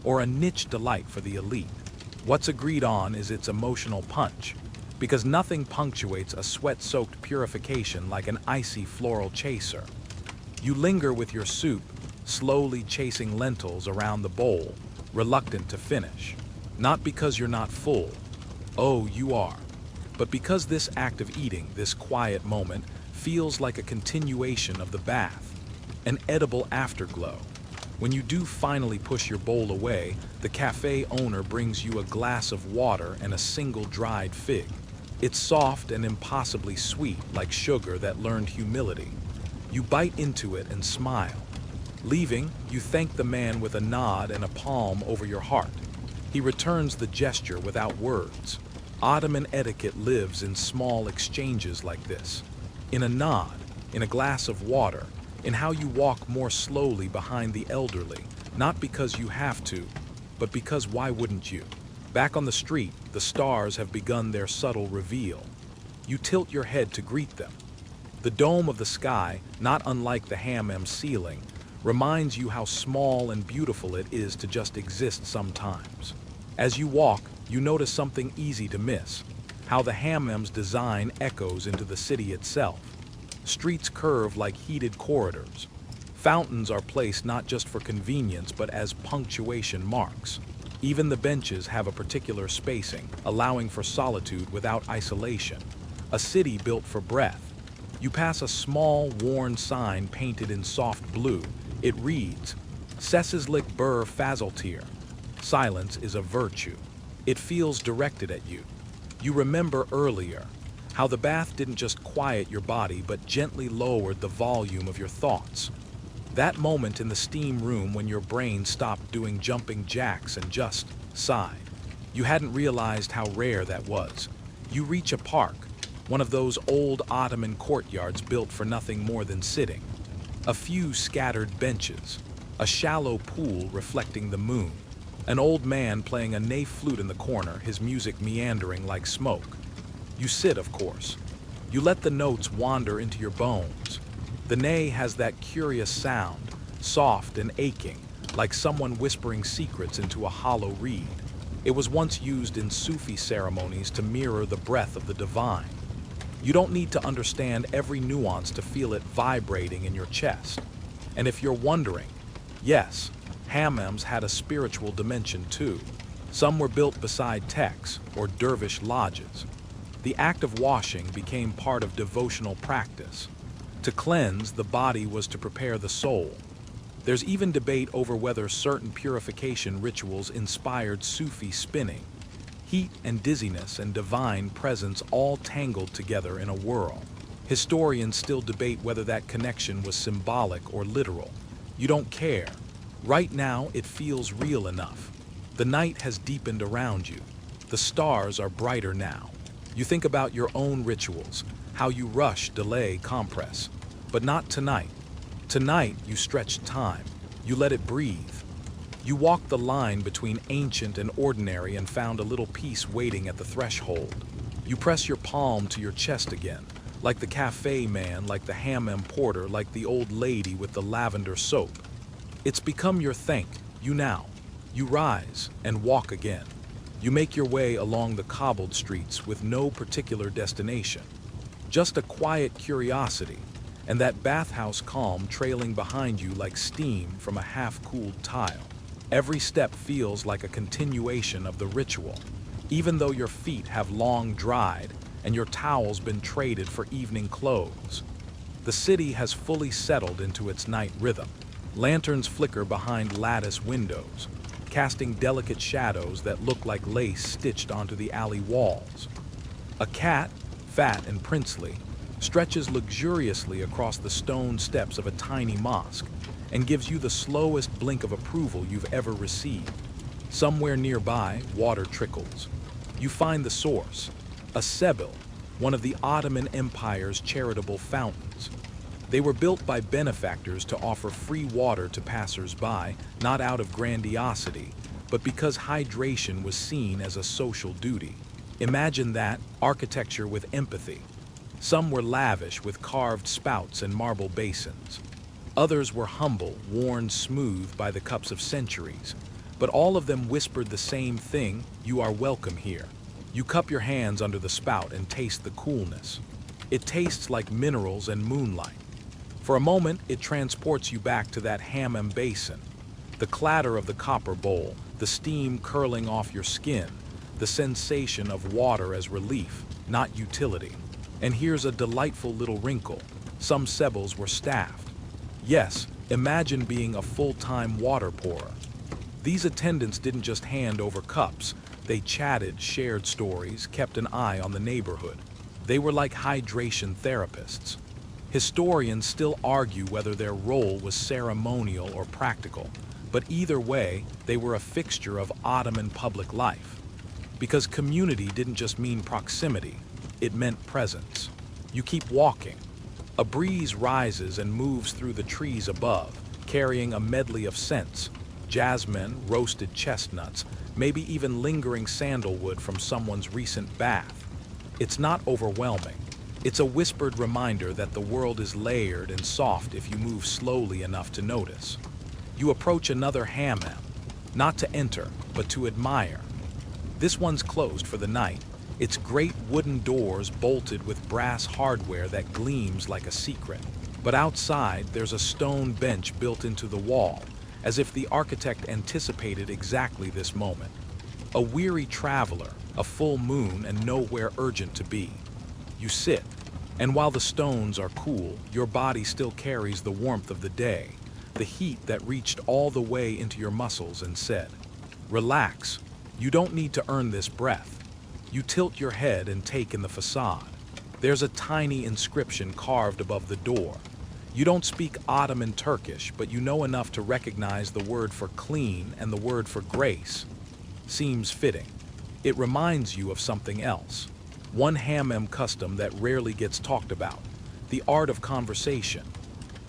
or a niche delight for the elite. What's agreed on is its emotional punch, because nothing punctuates a sweat-soaked purification like an icy floral chaser. You linger with your soup, slowly chasing lentils around the bowl, reluctant to finish. Not because you're not full. Oh, you are. But because this act of eating, this quiet moment, feels like a continuation of the bath, an edible afterglow. When you do finally push your bowl away, the cafe owner brings you a glass of water and a single dried fig. It's soft and impossibly sweet, like sugar that learned humility. You bite into it and smile. Leaving, you thank the man with a nod and a palm over your heart. He returns the gesture without words. Ottoman etiquette lives in small exchanges like this. In a nod, in a glass of water, in how you walk more slowly behind the elderly, not because you have to, but because why wouldn't you? Back on the street, the stars have begun their subtle reveal. You tilt your head to greet them. The dome of the sky, not unlike the hammam ceiling, reminds you how small and beautiful it is to just exist sometimes. As you walk, you notice something easy to miss, how the hammam's design echoes into the city itself. Streets curve like heated corridors. Fountains are placed not just for convenience but as punctuation marks. Even the benches have a particular spacing, allowing for solitude without isolation. A city built for breath. You pass a small, worn sign painted in soft blue. It reads, "Sessizlik bur faziltir." Silence is a virtue. It feels directed at you. You remember earlier how the bath didn't just quiet your body but gently lowered the volume of your thoughts. That moment in the steam room when your brain stopped doing jumping jacks and just sighed. You hadn't realized how rare that was. You reach a park, one of those old Ottoman courtyards built for nothing more than sitting. A few scattered benches, a shallow pool reflecting the moon. An old man playing a ney flute in the corner, his music meandering like smoke. You sit, of course. You let the notes wander into your bones. The ney has that curious sound, soft and aching, like someone whispering secrets into a hollow reed. It was once used in Sufi ceremonies to mirror the breath of the divine. You don't need to understand every nuance to feel it vibrating in your chest. And if you're wondering, yes, hammams had a spiritual dimension too. Some were built beside techs or dervish lodges. The act of washing became part of devotional practice. To cleanse the body was to prepare the soul. There's even debate over whether certain purification rituals inspired Sufi spinning. Heat and dizziness and divine presence all tangled together in a whirl. Historians still debate whether that connection was symbolic or literal. You don't care. Right now, it feels real enough. The night has deepened around you. The stars are brighter now. You think about your own rituals, how you rush, delay, compress. But not tonight. Tonight, you stretch time. You let it breathe. You walked the line between ancient and ordinary and found a little peace waiting at the threshold. You press your palm to your chest again, like the cafe man, like the hammam porter, like the old lady with the lavender soap. It's become your thank you now. You rise and walk again. You make your way along the cobbled streets with no particular destination. Just a quiet curiosity, and that bathhouse calm trailing behind you like steam from a half-cooled tile. Every step feels like a continuation of the ritual, even though your feet have long dried and your towels been traded for evening clothes. The city has fully settled into its night rhythm. Lanterns flicker behind lattice windows, casting delicate shadows that look like lace stitched onto the alley walls. A cat, fat and princely, stretches luxuriously across the stone steps of a tiny mosque and gives you the slowest blink of approval you've ever received. Somewhere nearby, water trickles. You find the source, a sebil, one of the Ottoman Empire's charitable fountains. They were built by benefactors to offer free water to passers-by, not out of grandiosity, but because hydration was seen as a social duty. Imagine that, architecture with empathy. Some were lavish with carved spouts and marble basins. Others were humble, worn smooth by the cups of centuries. But all of them whispered the same thing: you are welcome here. You cup your hands under the spout and taste the coolness. It tastes like minerals and moonlight. For a moment, it transports you back to that hammam basin. The clatter of the copper bowl, the steam curling off your skin, the sensation of water as relief, not utility. And here's a delightful little wrinkle. Some sebils were staffed. Yes, imagine being a full-time water pourer. These attendants didn't just hand over cups. They chatted, shared stories, kept an eye on the neighborhood. They were like hydration therapists. Historians still argue whether their role was ceremonial or practical, but either way, they were a fixture of Ottoman public life. Because community didn't just mean proximity, it meant presence. You keep walking. A breeze rises and moves through the trees above, carrying a medley of scents: jasmine, roasted chestnuts, maybe even lingering sandalwood from someone's recent bath. It's not overwhelming. It's a whispered reminder that the world is layered and soft if you move slowly enough to notice. You approach another hammam, not to enter, but to admire. This one's closed for the night, its great wooden doors bolted with brass hardware that gleams like a secret. But outside, there's a stone bench built into the wall, as if the architect anticipated exactly this moment. A weary traveler, a full moon, and nowhere urgent to be. You sit, and while the stones are cool, your body still carries the warmth of the day, the heat that reached all the way into your muscles and said, "Relax, you don't need to earn this breath." You tilt your head and take in the facade. There's a tiny inscription carved above the door. You don't speak Ottoman Turkish, but you know enough to recognize the word for clean and the word for grace. Seems fitting. It reminds you of something else. One hammam custom that rarely gets talked about: the art of conversation.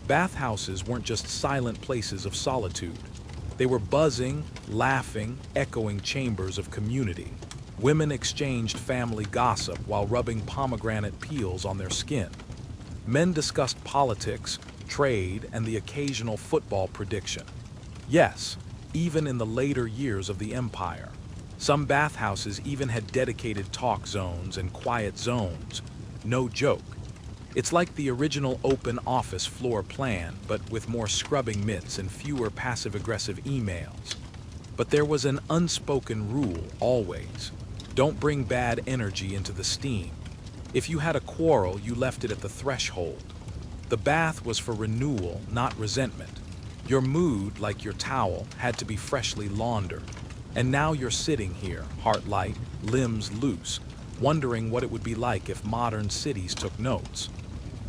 Bathhouses weren't just silent places of solitude. They were buzzing, laughing, echoing chambers of community. Women exchanged family gossip while rubbing pomegranate peels on their skin. Men discussed politics, trade, and the occasional football prediction. Yes, even in the later years of the empire. Some bathhouses even had dedicated talk zones and quiet zones. No joke. It's like the original open office floor plan, but with more scrubbing mitts and fewer passive-aggressive emails. But there was an unspoken rule, always. Don't bring bad energy into the steam. If you had a quarrel, you left it at the threshold. The bath was for renewal, not resentment. Your mood, like your towel, had to be freshly laundered. And now you're sitting here, heart light, limbs loose, wondering what it would be like if modern cities took notes.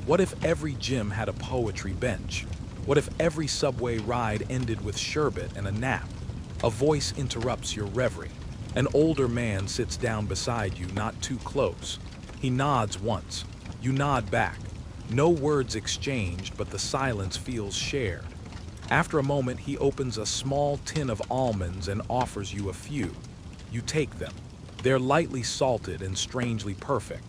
What if every gym had a poetry bench? What if every subway ride ended with sherbet and a nap? A voice interrupts your reverie. An older man sits down beside you, not too close. He nods once. You nod back. No words exchanged, but the silence feels shared. After a moment, he opens a small tin of almonds and offers you a few. You take them. They're lightly salted and strangely perfect.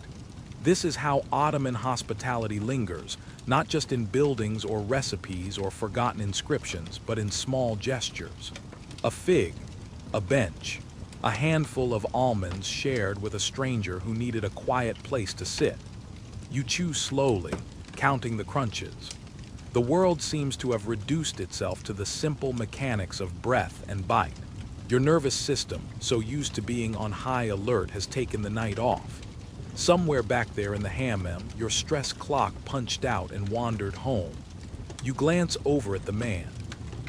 This is how Ottoman hospitality lingers, not just in buildings or recipes or forgotten inscriptions, but in small gestures. A fig, a bench, a handful of almonds shared with a stranger who needed a quiet place to sit. You chew slowly, counting the crunches. The world seems to have reduced itself to the simple mechanics of breath and bite. Your nervous system, so used to being on high alert, has taken the night off. Somewhere back there in the hammam, your stress clock punched out and wandered home. You glance over at the man.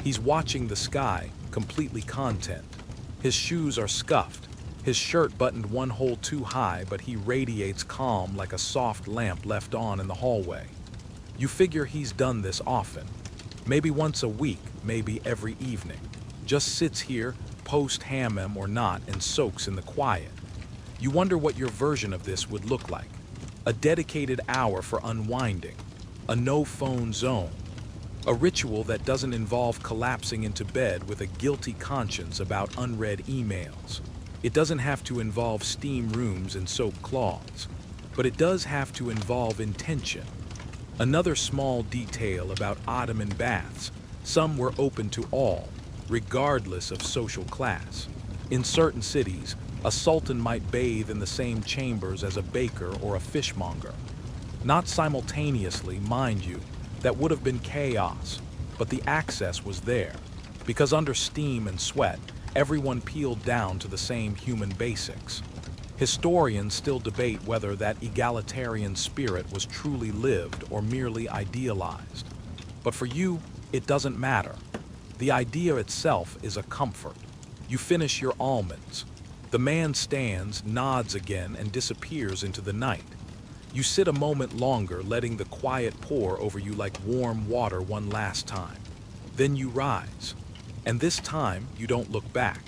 He's watching the sky, completely content. His shoes are scuffed, his shirt buttoned one hole too high, but he radiates calm like a soft lamp left on in the hallway. You figure he's done this often. Maybe once a week, maybe every evening. Just sits here, post-hammam or not, and soaks in the quiet. You wonder what your version of this would look like. A dedicated hour for unwinding. A no-phone zone. A ritual that doesn't involve collapsing into bed with a guilty conscience about unread emails. It doesn't have to involve steam rooms and soap cloths, but it does have to involve intention. Another small detail about Ottoman baths: some were open to all, regardless of social class. In certain cities, a sultan might bathe in the same chambers as a baker or a fishmonger. Not simultaneously, mind you. That would have been chaos, but the access was there, because under steam and sweat, everyone peeled down to the same human basics. Historians still debate whether that egalitarian spirit was truly lived or merely idealized. But for you, it doesn't matter. The idea itself is a comfort. You finish your almonds. The man stands, nods again, and disappears into the night. You sit a moment longer, letting the quiet pour over you like warm water one last time. Then you rise. And this time, you don't look back.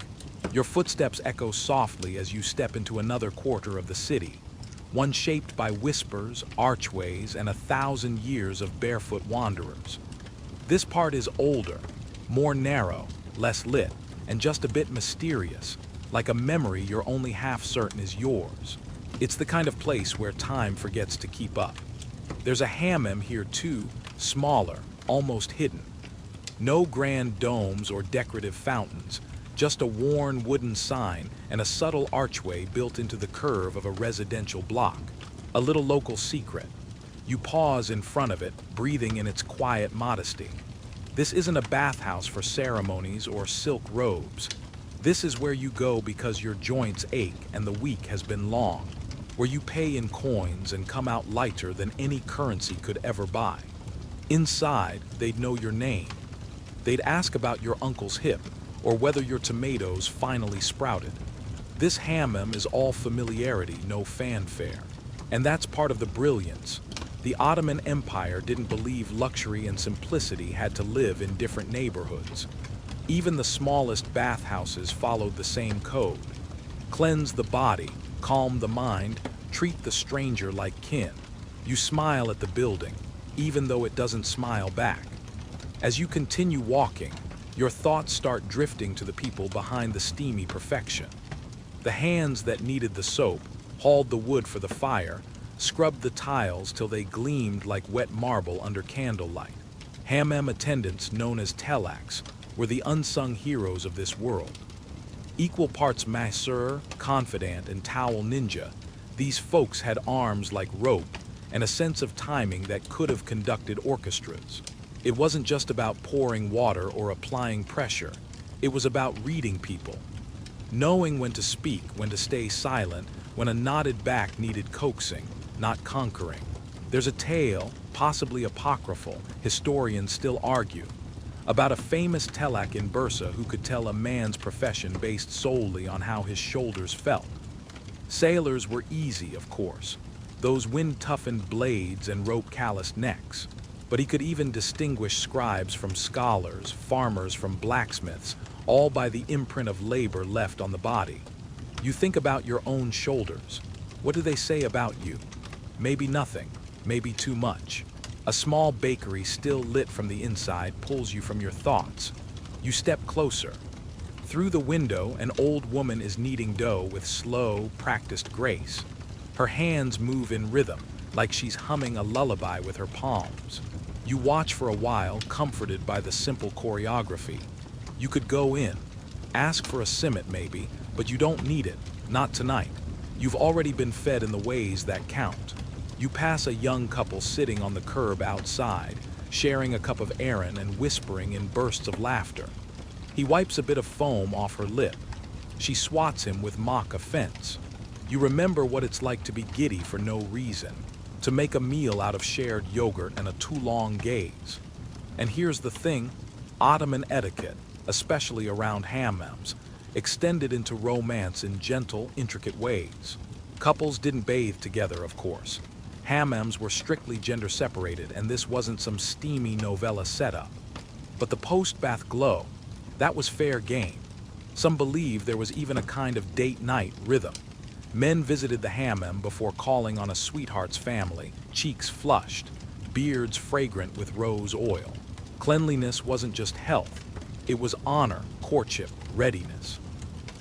Your footsteps echo softly as you step into another quarter of the city, one shaped by whispers, archways, and 1,000 years of barefoot wanderers. This part is older, more narrow, less lit, and just a bit mysterious, like a memory you're only half certain is yours. It's the kind of place where time forgets to keep up. There's a hammam here too, smaller, almost hidden. No grand domes or decorative fountains, just a worn wooden sign and a subtle archway built into the curve of a residential block. A little local secret. You pause in front of it, breathing in its quiet modesty. This isn't a bathhouse for ceremonies or silk robes. This is where you go because your joints ache and the week has been long. Where you pay in coins and come out lighter than any currency could ever buy. Inside, they'd know your name. They'd ask about your uncle's hip, or whether your tomatoes finally sprouted. This hammam is all familiarity, no fanfare. And that's part of the brilliance. The Ottoman Empire didn't believe luxury and simplicity had to live in different neighborhoods. Even the smallest bathhouses followed the same code. Cleanse the body, calm the mind, treat the stranger like kin. You smile at the building, even though it doesn't smile back. As you continue walking, your thoughts start drifting to the people behind the steamy perfection. The hands that kneaded the soap, hauled the wood for the fire, scrubbed the tiles till they gleamed like wet marble under candlelight. Hammam attendants, known as telaks, were the unsung heroes of this world. Equal parts masseur, confidant, and towel ninja, these folks had arms like rope and a sense of timing that could have conducted orchestras. It wasn't just about pouring water or applying pressure. It was about reading people, knowing when to speak, when to stay silent, when a knotted back needed coaxing, not conquering. There's a tale, possibly apocryphal, historians still argue, about a famous telak in Bursa who could tell a man's profession based solely on how his shoulders felt. Sailors were easy, of course, those wind-toughened blades and rope-calloused necks. But he could even distinguish scribes from scholars, farmers from blacksmiths, all by the imprint of labor left on the body. You think about your own shoulders. What do they say about you? Maybe nothing, maybe too much. A small bakery still lit from the inside pulls you from your thoughts. You step closer. Through the window, an old woman is kneading dough with slow, practiced grace. Her hands move in rhythm, like she's humming a lullaby with her palms. You watch for a while, comforted by the simple choreography. You could go in, ask for a simmet maybe, but you don't need it, not tonight. You've already been fed in the ways that count. You pass a young couple sitting on the curb outside, sharing a cup of Aran and whispering in bursts of laughter. He wipes a bit of foam off her lip. She swats him with mock offense. You remember what it's like to be giddy for no reason, to make a meal out of shared yogurt and a too long gaze. And here's the thing, Ottoman etiquette, especially around hammams, extended into romance in gentle, intricate ways. Couples didn't bathe together, of course. Hammams were strictly gender separated, and this wasn't some steamy novella setup. But the post-bath glow, that was fair game. Some believe there was even a kind of date night rhythm. Men visited the hammam before calling on a sweetheart's family, cheeks flushed, beards fragrant with rose oil. Cleanliness wasn't just health, it was honor, courtship, readiness.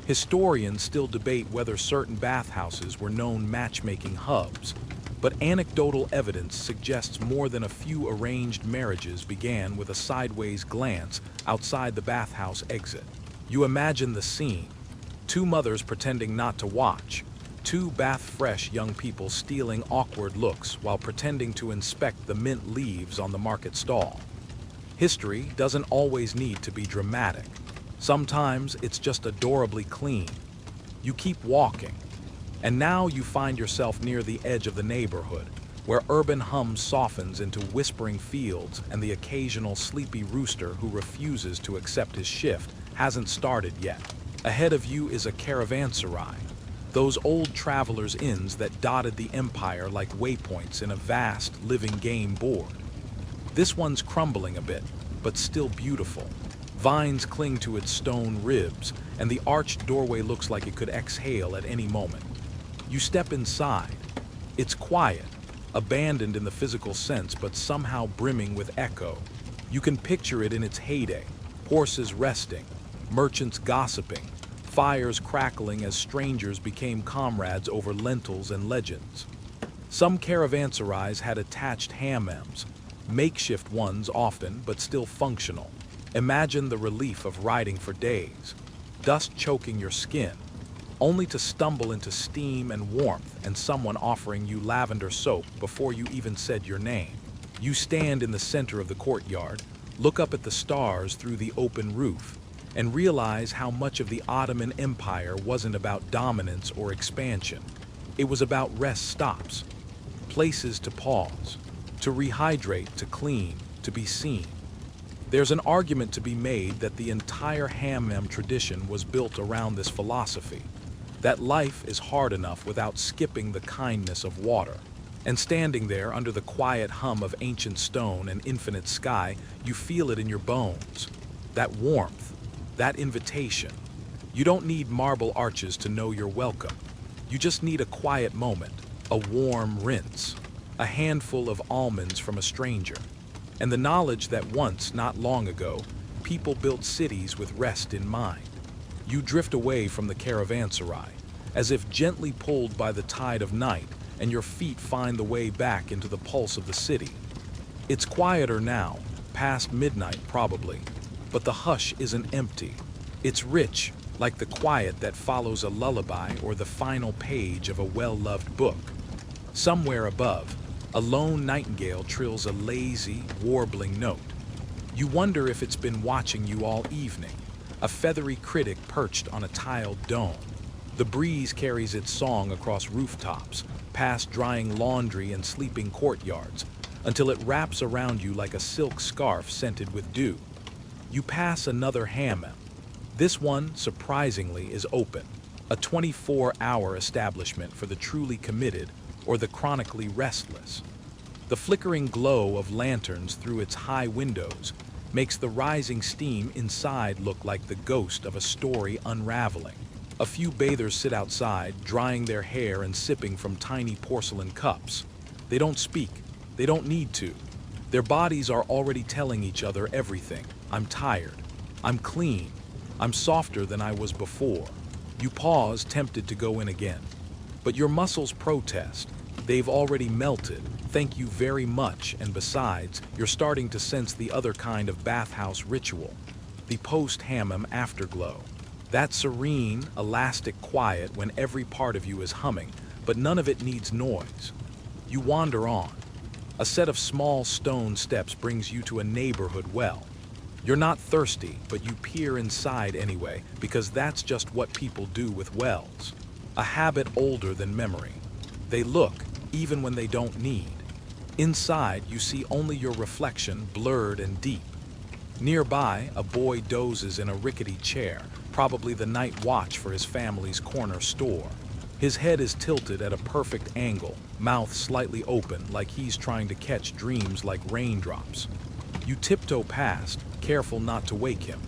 Historians still debate whether certain bathhouses were known matchmaking hubs, but anecdotal evidence suggests more than a few arranged marriages began with a sideways glance outside the bathhouse exit. You imagine the scene. Two mothers pretending not to watch, two bath-fresh young people stealing awkward looks while pretending to inspect the mint leaves on the market stall. History doesn't always need to be dramatic. Sometimes it's just adorably clean. You keep walking, and now you find yourself near the edge of the neighborhood, where urban hum softens into whispering fields and the occasional sleepy rooster who refuses to accept his shift hasn't started yet. Ahead of you is a caravanserai, those old travelers' inns that dotted the empire like waypoints in a vast living game board. This one's crumbling a bit, but still beautiful. Vines cling to its stone ribs, and the arched doorway looks like it could exhale at any moment. You step inside. It's quiet, abandoned in the physical sense, but somehow brimming with echo. You can picture it in its heyday, horses resting, merchants gossiping, fires crackling as strangers became comrades over lentils and legends. Some caravanserais had attached hammams, makeshift ones often, but still functional. Imagine the relief of riding for days, dust choking your skin, only to stumble into steam and warmth and someone offering you lavender soap before you even said your name. You stand in the center of the courtyard, look up at the stars through the open roof, and realize how much of the Ottoman Empire wasn't about dominance or expansion. It was about rest stops, places to pause, to rehydrate, to clean, to be seen. There's an argument to be made that the entire hammam tradition was built around this philosophy, that life is hard enough without skipping the kindness of water. And standing there under the quiet hum of ancient stone and infinite sky, you feel it in your bones. That warmth, that invitation. You don't need marble arches to know you're welcome. You just need a quiet moment, a warm rinse, a handful of almonds from a stranger, and the knowledge that once, not long ago, people built cities with rest in mind. You drift away from the caravanserai, as if gently pulled by the tide of night, and your feet find the way back into the pulse of the city. It's quieter now, past midnight probably, but the hush isn't empty. It's rich, like the quiet that follows a lullaby or the final page of a well-loved book. Somewhere above, a lone nightingale trills a lazy, warbling note. You wonder if it's been watching you all evening, a feathery critic perched on a tiled dome. The breeze carries its song across rooftops, past drying laundry and sleeping courtyards, until it wraps around you like a silk scarf scented with dew. You pass another hammam. This one, surprisingly, is open, a 24-hour establishment for the truly committed or the chronically restless. The flickering glow of lanterns through its high windows makes the rising steam inside look like the ghost of a story unraveling. A few bathers sit outside, drying their hair and sipping from tiny porcelain cups. They don't speak. They don't need to. Their bodies are already telling each other everything. I'm tired. I'm clean. I'm softer than I was before. You pause, tempted to go in again. But your muscles protest. They've already melted. Thank you very much, and besides, you're starting to sense the other kind of bathhouse ritual, the post-hammam afterglow. That serene, elastic quiet when every part of you is humming, but none of it needs noise. You wander on. A set of small stone steps brings you to a neighborhood well. You're not thirsty, but you peer inside anyway, because that's just what people do with wells. A habit older than memory. They look, even when they don't need. Inside, you see only your reflection, blurred and deep. Nearby, a boy dozes in a rickety chair, probably the night watch for his family's corner store. His head is tilted at a perfect angle, mouth slightly open, like he's trying to catch dreams like raindrops. You tiptoe past, careful not to wake him.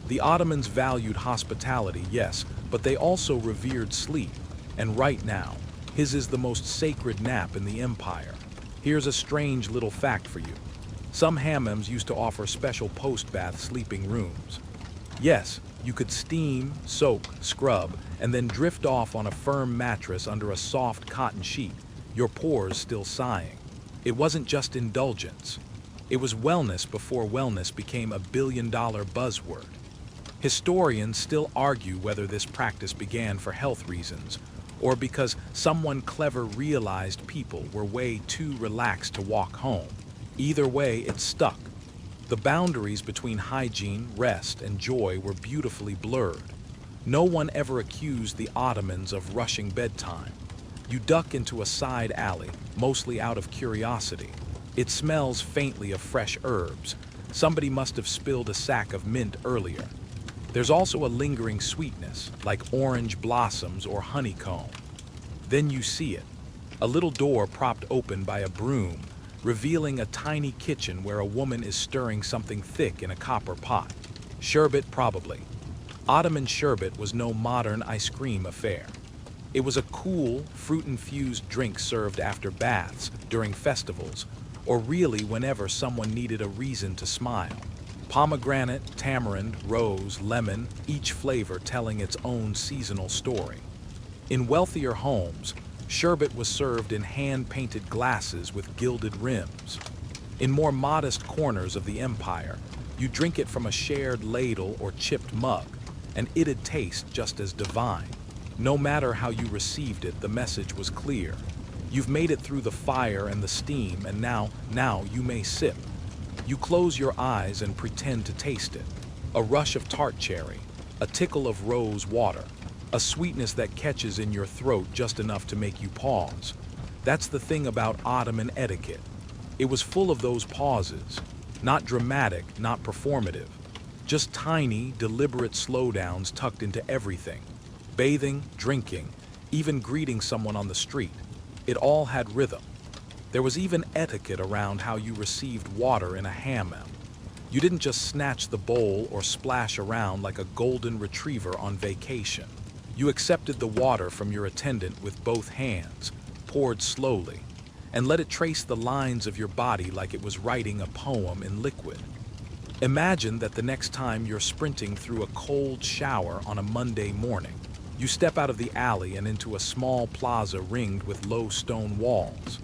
The Ottomans valued hospitality, yes, but they also revered sleep. And right now, his is the most sacred nap in the empire. Here's a strange little fact for you. Some hammams used to offer special post-bath sleeping rooms. Yes, you could steam, soak, scrub, and then drift off on a firm mattress under a soft cotton sheet, your pores still sighing. It wasn't just indulgence. It was wellness before wellness became a billion-dollar buzzword. Historians still argue whether this practice began for health reasons, or because someone clever realized people were way too relaxed to walk home. Either way, it stuck. The boundaries between hygiene, rest, and joy were beautifully blurred. No one ever accused the Ottomans of rushing bedtime. You duck into a side alley, mostly out of curiosity. It smells faintly of fresh herbs. Somebody must have spilled a sack of mint earlier. There's also a lingering sweetness, like orange blossoms or honeycomb. Then you see it, a little door propped open by a broom, revealing a tiny kitchen where a woman is stirring something thick in a copper pot. Sherbet, probably. Ottoman sherbet was no modern ice cream affair. It was a cool, fruit-infused drink served after baths, during festivals, or really whenever someone needed a reason to smile. Pomegranate, tamarind, rose, lemon, each flavor telling its own seasonal story. In wealthier homes, sherbet was served in hand-painted glasses with gilded rims. In more modest corners of the empire, you drink it from a shared ladle or chipped mug, and it'd taste just as divine. No matter how you received it, the message was clear. You've made it through the fire and the steam, and now you may sip. You close your eyes and pretend to taste it. A rush of tart cherry, a tickle of rose water, a sweetness that catches in your throat just enough to make you pause. That's the thing about Ottoman etiquette. It was full of those pauses. Not dramatic, not performative. Just tiny, deliberate slowdowns tucked into everything. Bathing, drinking, even greeting someone on the street. It all had rhythm. There was even etiquette around how you received water in a hammam. You didn't just snatch the bowl or splash around like a golden retriever on vacation. You accepted the water from your attendant with both hands, poured slowly, and let it trace the lines of your body like it was writing a poem in liquid. Imagine that the next time you're sprinting through a cold shower on a Monday morning, you step out of the alley and into a small plaza ringed with low stone walls.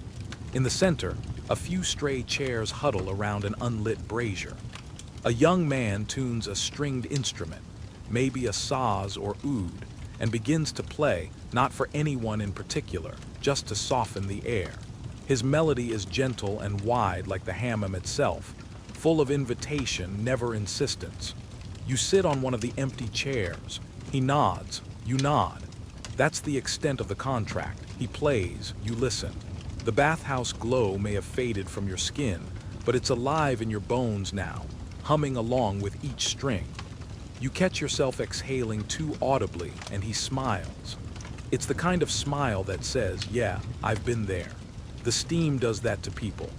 In the center, a few stray chairs huddle around an unlit brazier. A young man tunes a stringed instrument, maybe a saz or oud, and begins to play, not for anyone in particular, just to soften the air. His melody is gentle and wide like the hammam itself, full of invitation, never insistence. You sit on one of the empty chairs. He nods, you nod. That's the extent of the contract. He plays, you listen. The bathhouse glow may have faded from your skin, but it's alive in your bones now, humming along with each string. You catch yourself exhaling too audibly, and he smiles. It's the kind of smile that says, yeah, I've been there. The steam does that to people.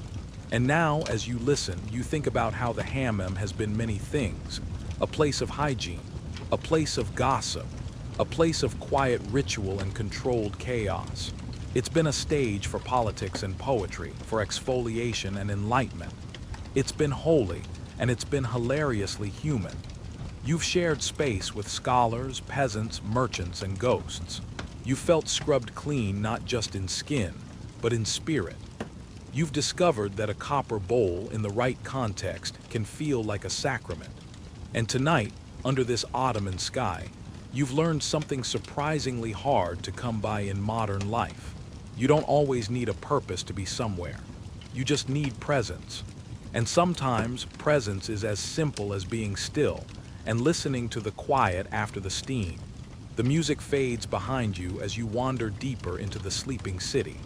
And now, as you listen, you think about how the hammam has been many things: a place of hygiene, a place of gossip, a place of quiet ritual and controlled chaos. It's been a stage for politics and poetry, for exfoliation and enlightenment. It's been holy, and it's been hilariously human. You've shared space with scholars, peasants, merchants, and ghosts. You felt scrubbed clean not just in skin, but in spirit. You've discovered that a copper bowl in the right context can feel like a sacrament. And tonight, under this Ottoman sky, you've learned something surprisingly hard to come by in modern life. You don't always need a purpose to be somewhere. You just need presence. And sometimes presence is as simple as being still and listening to the quiet after the steam. The music fades behind you as you wander deeper into the sleeping city.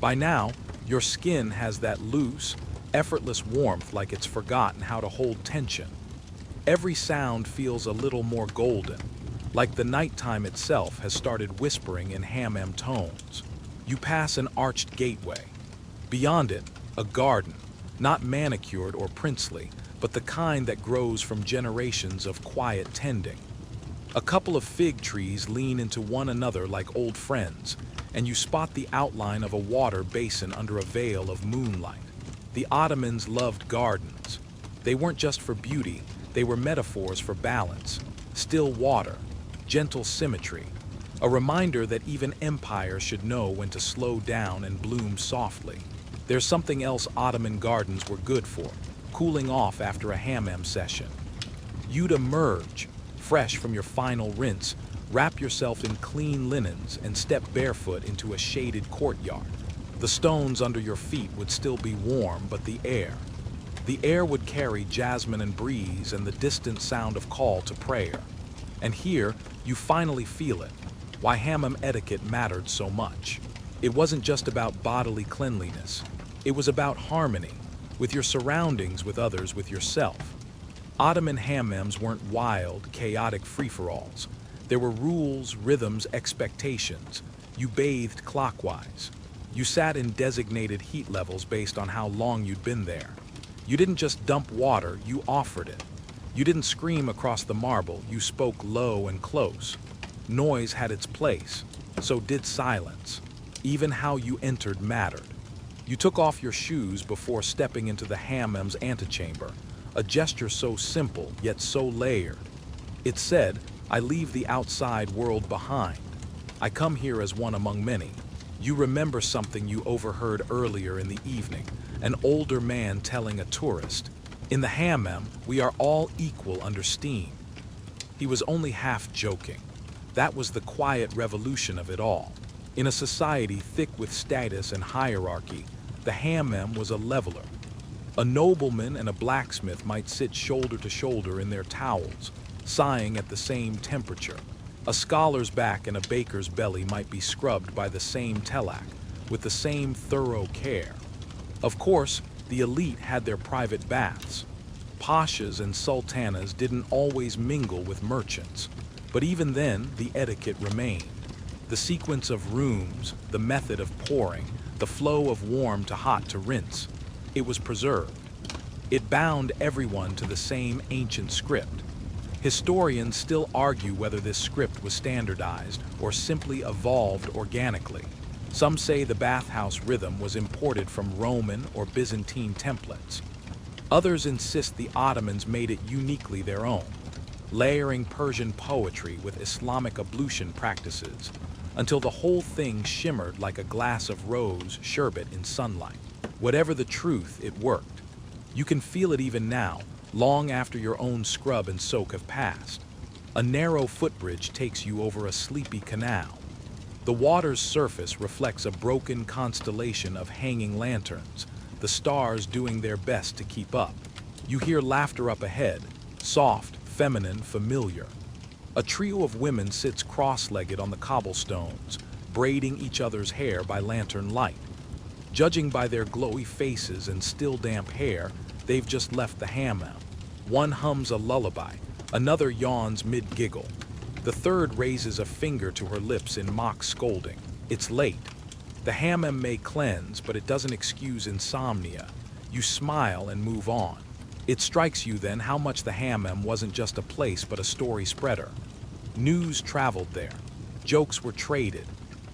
By now, your skin has that loose, effortless warmth, like it's forgotten how to hold tension. Every sound feels a little more golden, like the nighttime itself has started whispering in hammam tones. You pass an arched gateway. Beyond it, a garden, not manicured or princely, but the kind that grows from generations of quiet tending. A couple of fig trees lean into one another like old friends, and you spot the outline of a water basin under a veil of moonlight. The Ottomans loved gardens. They weren't just for beauty, they were metaphors for balance, still water, gentle symmetry, a reminder that even empires should know when to slow down and bloom softly. There's something else Ottoman gardens were good for: cooling off after a hammam session. You'd emerge, fresh from your final rinse, wrap yourself in clean linens, and step barefoot into a shaded courtyard. The stones under your feet would still be warm, but the air would carry jasmine and breeze and the distant sound of call to prayer. And here, you finally feel it, why hammam etiquette mattered so much. It wasn't just about bodily cleanliness. It was about harmony, with your surroundings, with others, with yourself. Ottoman hammams weren't wild, chaotic free-for-alls. There were rules, rhythms, expectations. You bathed clockwise. You sat in designated heat levels based on how long you'd been there. You didn't just dump water, you offered it. You didn't scream across the marble, you spoke low and close. Noise had its place, so did silence. Even how you entered mattered. You took off your shoes before stepping into the hammam's antechamber, a gesture so simple yet so layered. It said, "I leave the outside world behind. I come here as one among many." You remember something you overheard earlier in the evening, an older man telling a tourist, "In the hammam, we are all equal under steam." He was only half joking. That was the quiet revolution of it all. In a society thick with status and hierarchy, the hammam was a leveler. A nobleman and a blacksmith might sit shoulder to shoulder in their towels, sighing at the same temperature. A scholar's back and a baker's belly might be scrubbed by the same telak, with the same thorough care. Of course, the elite had their private baths. Pashas and sultanas didn't always mingle with merchants, but even then, the etiquette remained. The sequence of rooms, the method of pouring, the flow of warm to hot to rinse, it was preserved. It bound everyone to the same ancient script. Historians still argue whether this script was standardized or simply evolved organically. Some say the bathhouse rhythm was imported from Roman or Byzantine templates. Others insist the Ottomans made it uniquely their own, layering Persian poetry with Islamic ablution practices, until the whole thing shimmered like a glass of rose sherbet in sunlight. Whatever the truth, it worked. You can feel it even now, long after your own scrub and soak have passed. A narrow footbridge takes you over a sleepy canal. The water's surface reflects a broken constellation of hanging lanterns, the stars doing their best to keep up. You hear laughter up ahead, soft, feminine, familiar. A trio of women sits cross-legged on the cobblestones, braiding each other's hair by lantern light. Judging by their glowy faces and still damp hair, they've just left the hammam. One hums a lullaby, another yawns mid-giggle. The third raises a finger to her lips in mock scolding. It's late. The hammam may cleanse, but it doesn't excuse insomnia. You smile and move on. It strikes you then how much the hammam wasn't just a place but a story spreader. News traveled there. Jokes were traded.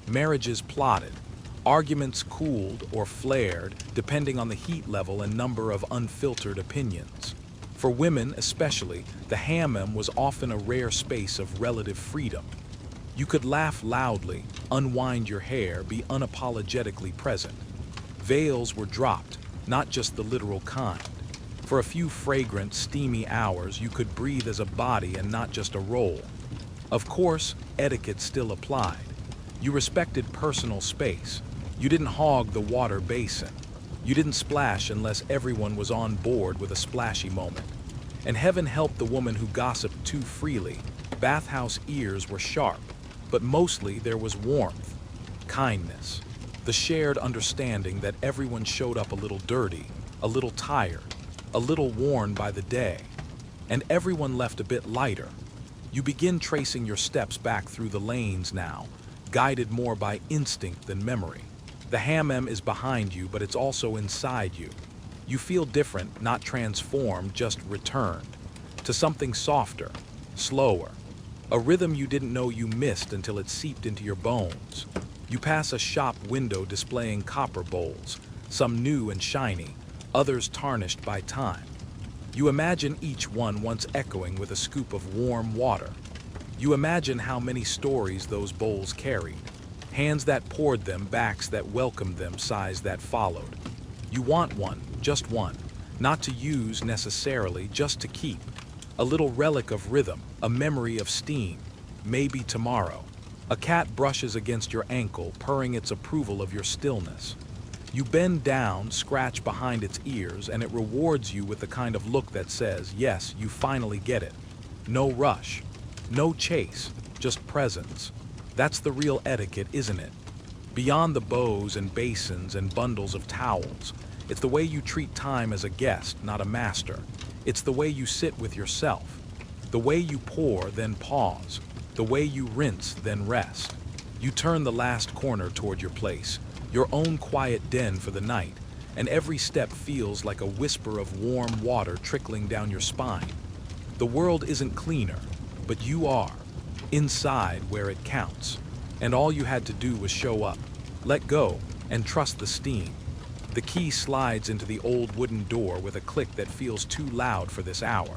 Marriages plotted. Arguments cooled or flared depending on the heat level and number of unfiltered opinions. For women especially, the hammam was often a rare space of relative freedom. You could laugh loudly, unwind your hair, be unapologetically present. Veils were dropped, not just the literal kind. For a few fragrant, steamy hours, you could breathe as a body and not just a role. Of course, etiquette still applied. You respected personal space. You didn't hog the water basin. You didn't splash unless everyone was on board with a splashy moment. And heaven help the woman who gossiped too freely. Bathhouse ears were sharp, but mostly there was warmth, kindness, the shared understanding that everyone showed up a little dirty, a little tired, a little worn by the day, and everyone left a bit lighter. You begin tracing your steps back through the lanes now, guided more by instinct than memory. The hammam is behind you, but it's also inside you. You feel different, not transformed, just returned to something softer, slower, a rhythm you didn't know you missed until it seeped into your bones. You pass a shop window displaying copper bowls, some new and shiny, others tarnished by time. You imagine each one once echoing with a scoop of warm water. You imagine how many stories those bowls carried. Hands that poured them, backs that welcomed them, sighs that followed. You want one, just one, not to use necessarily, just to keep. A little relic of rhythm, a memory of steam, maybe tomorrow. A cat brushes against your ankle, purring its approval of your stillness. You bend down, scratch behind its ears, and it rewards you with the kind of look that says, yes, you finally get it. No rush, no chase, just presence. That's the real etiquette, isn't it? Beyond the bows and basins and bundles of towels, it's the way you treat time as a guest, not a master. It's the way you sit with yourself. The way you pour, then pause. The way you rinse, then rest. You turn the last corner toward your place, your own quiet den for the night, and every step feels like a whisper of warm water trickling down your spine. The world isn't cleaner, but you are, inside where it counts. And all you had to do was show up, let go, and trust the steam. The key slides into the old wooden door with a click that feels too loud for this hour.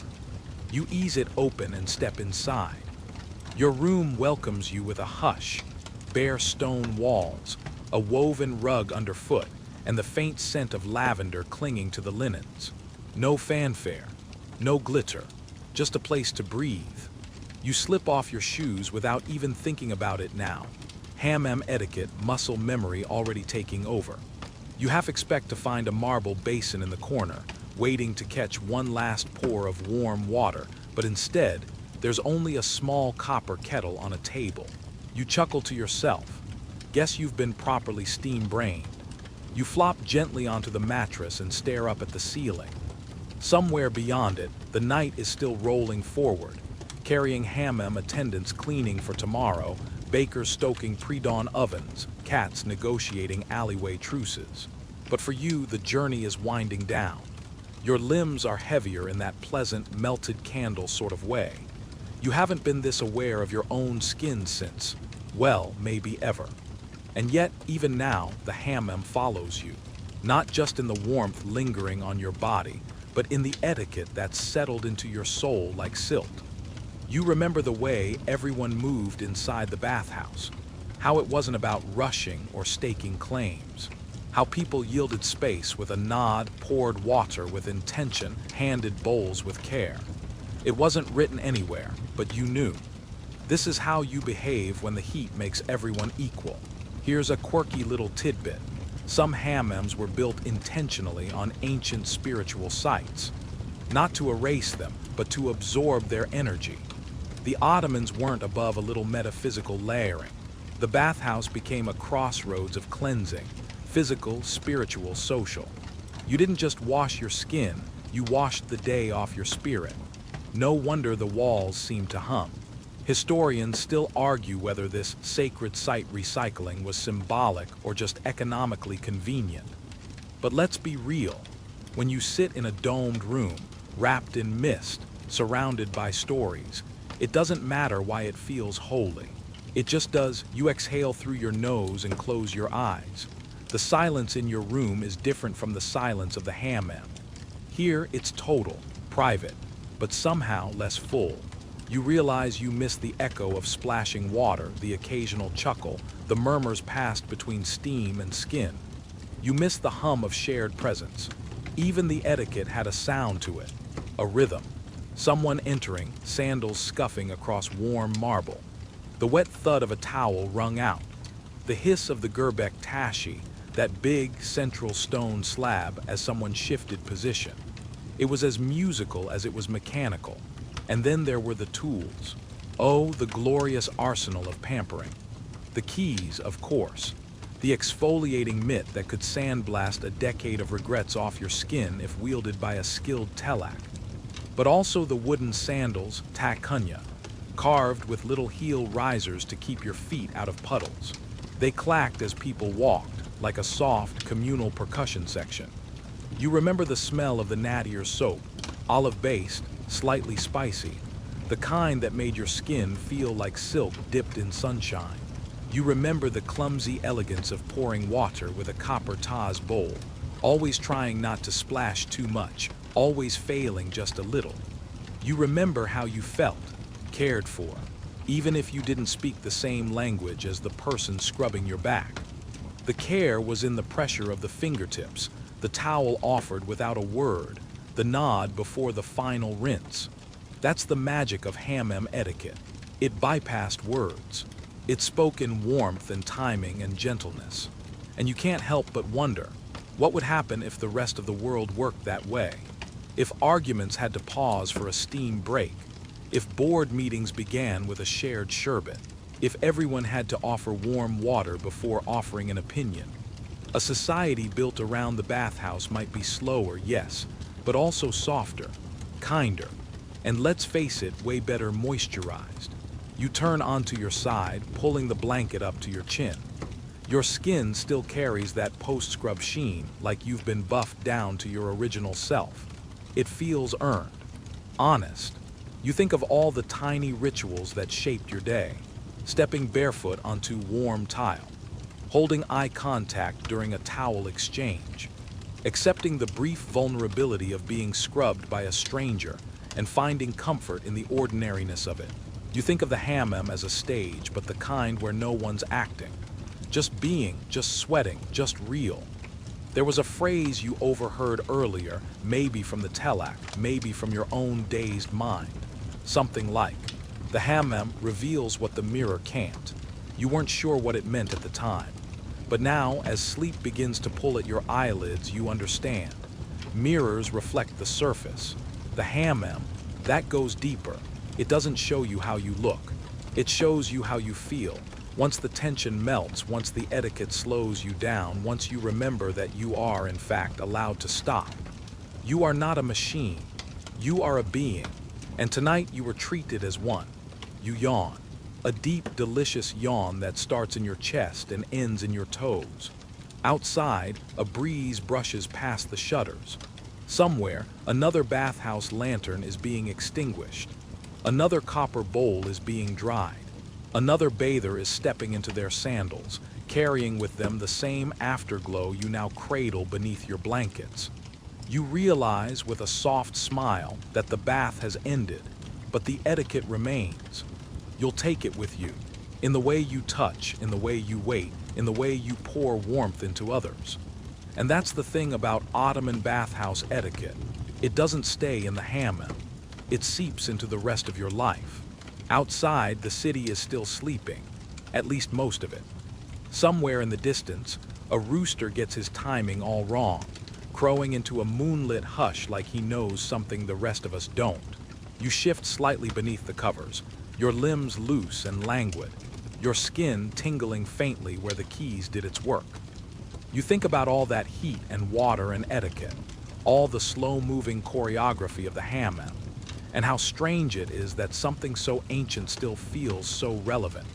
You ease it open and step inside. Your room welcomes you with a hush, bare stone walls, a woven rug underfoot, and the faint scent of lavender clinging to the linens. No fanfare, no glitter, just a place to breathe. You slip off your shoes without even thinking about it now. Hammam etiquette, muscle memory already taking over. You half expect to find a marble basin in the corner, waiting to catch one last pour of warm water, but instead, there's only a small copper kettle on a table. You chuckle to yourself. Guess you've been properly steam-brained. You flop gently onto the mattress and stare up at the ceiling. Somewhere beyond it, the night is still rolling forward, carrying hammam attendants cleaning for tomorrow, bakers stoking pre-dawn ovens, cats negotiating alleyway truces. But for you, the journey is winding down. Your limbs are heavier in that pleasant, melted candle sort of way. You haven't been this aware of your own skin since, well, maybe ever. And yet, even now, the hammam follows you, not just in the warmth lingering on your body, but in the etiquette that's settled into your soul like silt. You remember the way everyone moved inside the bathhouse, how it wasn't about rushing or staking claims, how people yielded space with a nod, poured water with intention, handed bowls with care. It wasn't written anywhere, but you knew. This is how you behave when the heat makes everyone equal. Here's a quirky little tidbit. Some hammams were built intentionally on ancient spiritual sites, not to erase them, but to absorb their energy. The Ottomans weren't above a little metaphysical layering. The bathhouse became a crossroads of cleansing, physical, spiritual, social. You didn't just wash your skin, you washed the day off your spirit. No wonder the walls seemed to hum. Historians still argue whether this sacred site recycling was symbolic or just economically convenient. But let's be real. When you sit in a domed room, wrapped in mist, surrounded by stories, it doesn't matter why it feels holy. It just does. You exhale through your nose and close your eyes. The silence in your room is different from the silence of the hammam. Here, it's total, private, but somehow less full. You realize you miss the echo of splashing water, the occasional chuckle, the murmurs passed between steam and skin. You miss the hum of shared presence. Even the etiquette had a sound to it, a rhythm. Someone entering, sandals scuffing across warm marble. The wet thud of a towel wrung out. The hiss of the Gerbek tashi, that big, central stone slab as someone shifted position. It was as musical as it was mechanical. And then there were the tools. Oh, the glorious arsenal of pampering. The keys, of course. The exfoliating mitt that could sandblast a decade of regrets off your skin if wielded by a skilled telak. But also the wooden sandals, takunya, carved with little heel risers to keep your feet out of puddles. They clacked as people walked, like a soft, communal percussion section. You remember the smell of the nattier soap, olive-based, slightly spicy, the kind that made your skin feel like silk dipped in sunshine. You remember the clumsy elegance of pouring water with a copper Taz bowl, always trying not to splash too much, always failing just a little. You remember how you felt, cared for, even if you didn't speak the same language as the person scrubbing your back. The care was in the pressure of the fingertips, the towel offered without a word, the nod before the final rinse. That's the magic of hammam etiquette. It bypassed words. It spoke in warmth and timing and gentleness. And you can't help but wonder, what would happen if the rest of the world worked that way? If arguments had to pause for a steam break? If board meetings began with a shared sherbet? If everyone had to offer warm water before offering an opinion? A society built around the bathhouse might be slower, yes, but also softer, kinder, and let's face it, way better moisturized. You turn onto your side, pulling the blanket up to your chin. Your skin still carries that post-scrub sheen, like you've been buffed down to your original self. It feels earned, honest. You think of all the tiny rituals that shaped your day. Stepping barefoot onto warm tile, holding eye contact during a towel exchange, accepting the brief vulnerability of being scrubbed by a stranger and finding comfort in the ordinariness of it. You think of the hammam as a stage, but the kind where no one's acting. Just being, just sweating, just real. There was a phrase you overheard earlier, maybe from the telak, maybe from your own dazed mind. Something like, the hammam reveals what the mirror can't. You weren't sure what it meant at the time. But now, as sleep begins to pull at your eyelids, you understand. Mirrors reflect the surface. The hammam, that goes deeper. It doesn't show you how you look. It shows you how you feel. Once the tension melts, once the etiquette slows you down, once you remember that you are, in fact, allowed to stop. You are not a machine. You are a being. And tonight you were treated as one. You yawn. A deep, delicious yawn that starts in your chest and ends in your toes. Outside, a breeze brushes past the shutters. Somewhere, another bathhouse lantern is being extinguished. Another copper bowl is being dried. Another bather is stepping into their sandals, carrying with them the same afterglow you now cradle beneath your blankets. You realize with a soft smile that the bath has ended, but the etiquette remains. You'll take it with you, in the way you touch, in the way you wait, in the way you pour warmth into others. And that's the thing about Ottoman bathhouse etiquette. It doesn't stay in the hammam. It seeps into the rest of your life. Outside, the city is still sleeping, at least most of it. Somewhere in the distance, a rooster gets his timing all wrong, crowing into a moonlit hush like he knows something the rest of us don't. You shift slightly beneath the covers, your limbs loose and languid, your skin tingling faintly where the keys did its work. You think about all that heat and water and etiquette, all the slow-moving choreography of the hammam, and how strange it is that something so ancient still feels so relevant.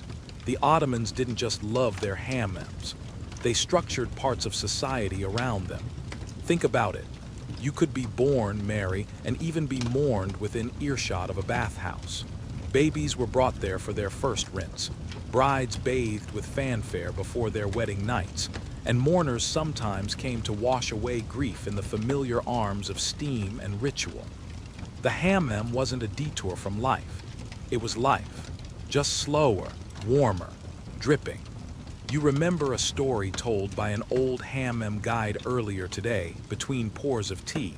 The Ottomans didn't just love their hammams. They structured parts of society around them. Think about it. You could be born, marry, and even be mourned within earshot of a bathhouse. Babies were brought there for their first rinse. Brides bathed with fanfare before their wedding nights, and mourners sometimes came to wash away grief in the familiar arms of steam and ritual. The hammam wasn't a detour from life. It was life, just slower, warmer, dripping. You remember a story told by an old hammam guide earlier today, between pours of tea.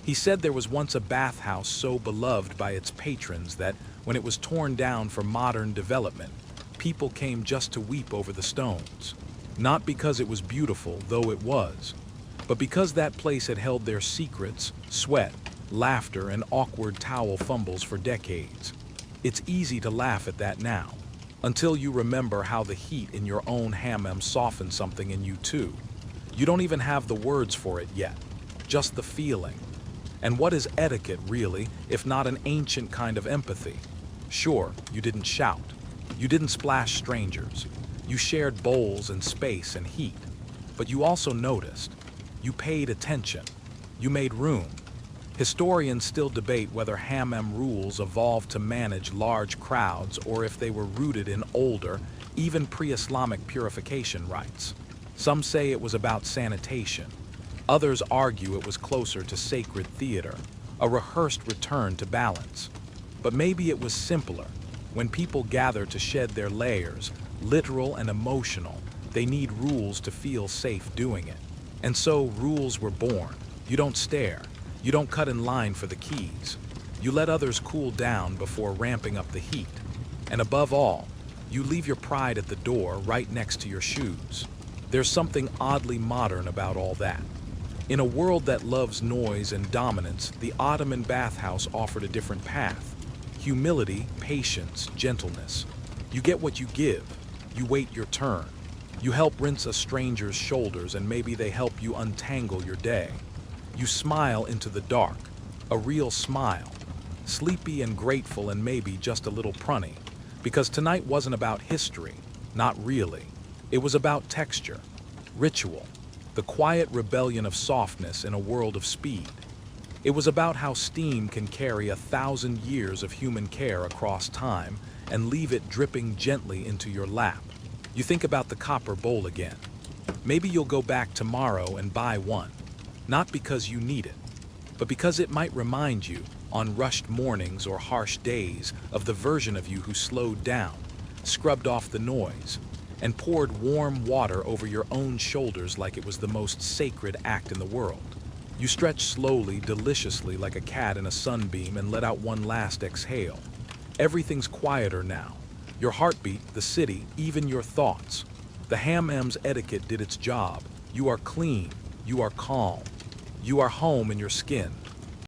He said there was once a bathhouse so beloved by its patrons that, when it was torn down for modern development, people came just to weep over the stones. Not because it was beautiful, though it was, but because that place had held their secrets, sweat, laughter, and awkward towel fumbles for decades. It's easy to laugh at that now, until you remember how the heat in your own hammam softened something in you too. You don't even have the words for it yet, just the feeling. And what is etiquette really, if not an ancient kind of empathy? Sure, you didn't shout. You didn't splash strangers. You shared bowls and space and heat. But you also noticed. You paid attention. You made room. Historians still debate whether hammam rules evolved to manage large crowds or if they were rooted in older, even pre-Islamic purification rites. Some say it was about sanitation. Others argue it was closer to sacred theater, a rehearsed return to balance. But maybe it was simpler. When people gather to shed their layers, literal and emotional, they need rules to feel safe doing it. And so rules were born. You don't stare. You don't cut in line for the keys. You let others cool down before ramping up the heat. And above all, you leave your pride at the door right next to your shoes. There's something oddly modern about all that. In a world that loves noise and dominance, the Ottoman bathhouse offered a different path. Humility, patience, gentleness. You get what you give. You wait your turn. You help rinse a stranger's shoulders and maybe they help you untangle your day. You smile into the dark, a real smile, sleepy and grateful and maybe just a little prunny, because tonight wasn't about history, not really. It was about texture, ritual, the quiet rebellion of softness in a world of speed. It was about how steam can carry 1,000 years of human care across time and leave it dripping gently into your lap. You think about the copper bowl again. Maybe you'll go back tomorrow and buy one. Not because you need it, but because it might remind you, on rushed mornings or harsh days, of the version of you who slowed down, scrubbed off the noise, and poured warm water over your own shoulders like it was the most sacred act in the world. You stretch slowly, deliciously like a cat in a sunbeam and let out one last exhale. Everything's quieter now. Your heartbeat, the city, even your thoughts. The hammam's etiquette did its job. You are clean. You are calm. You are home in your skin.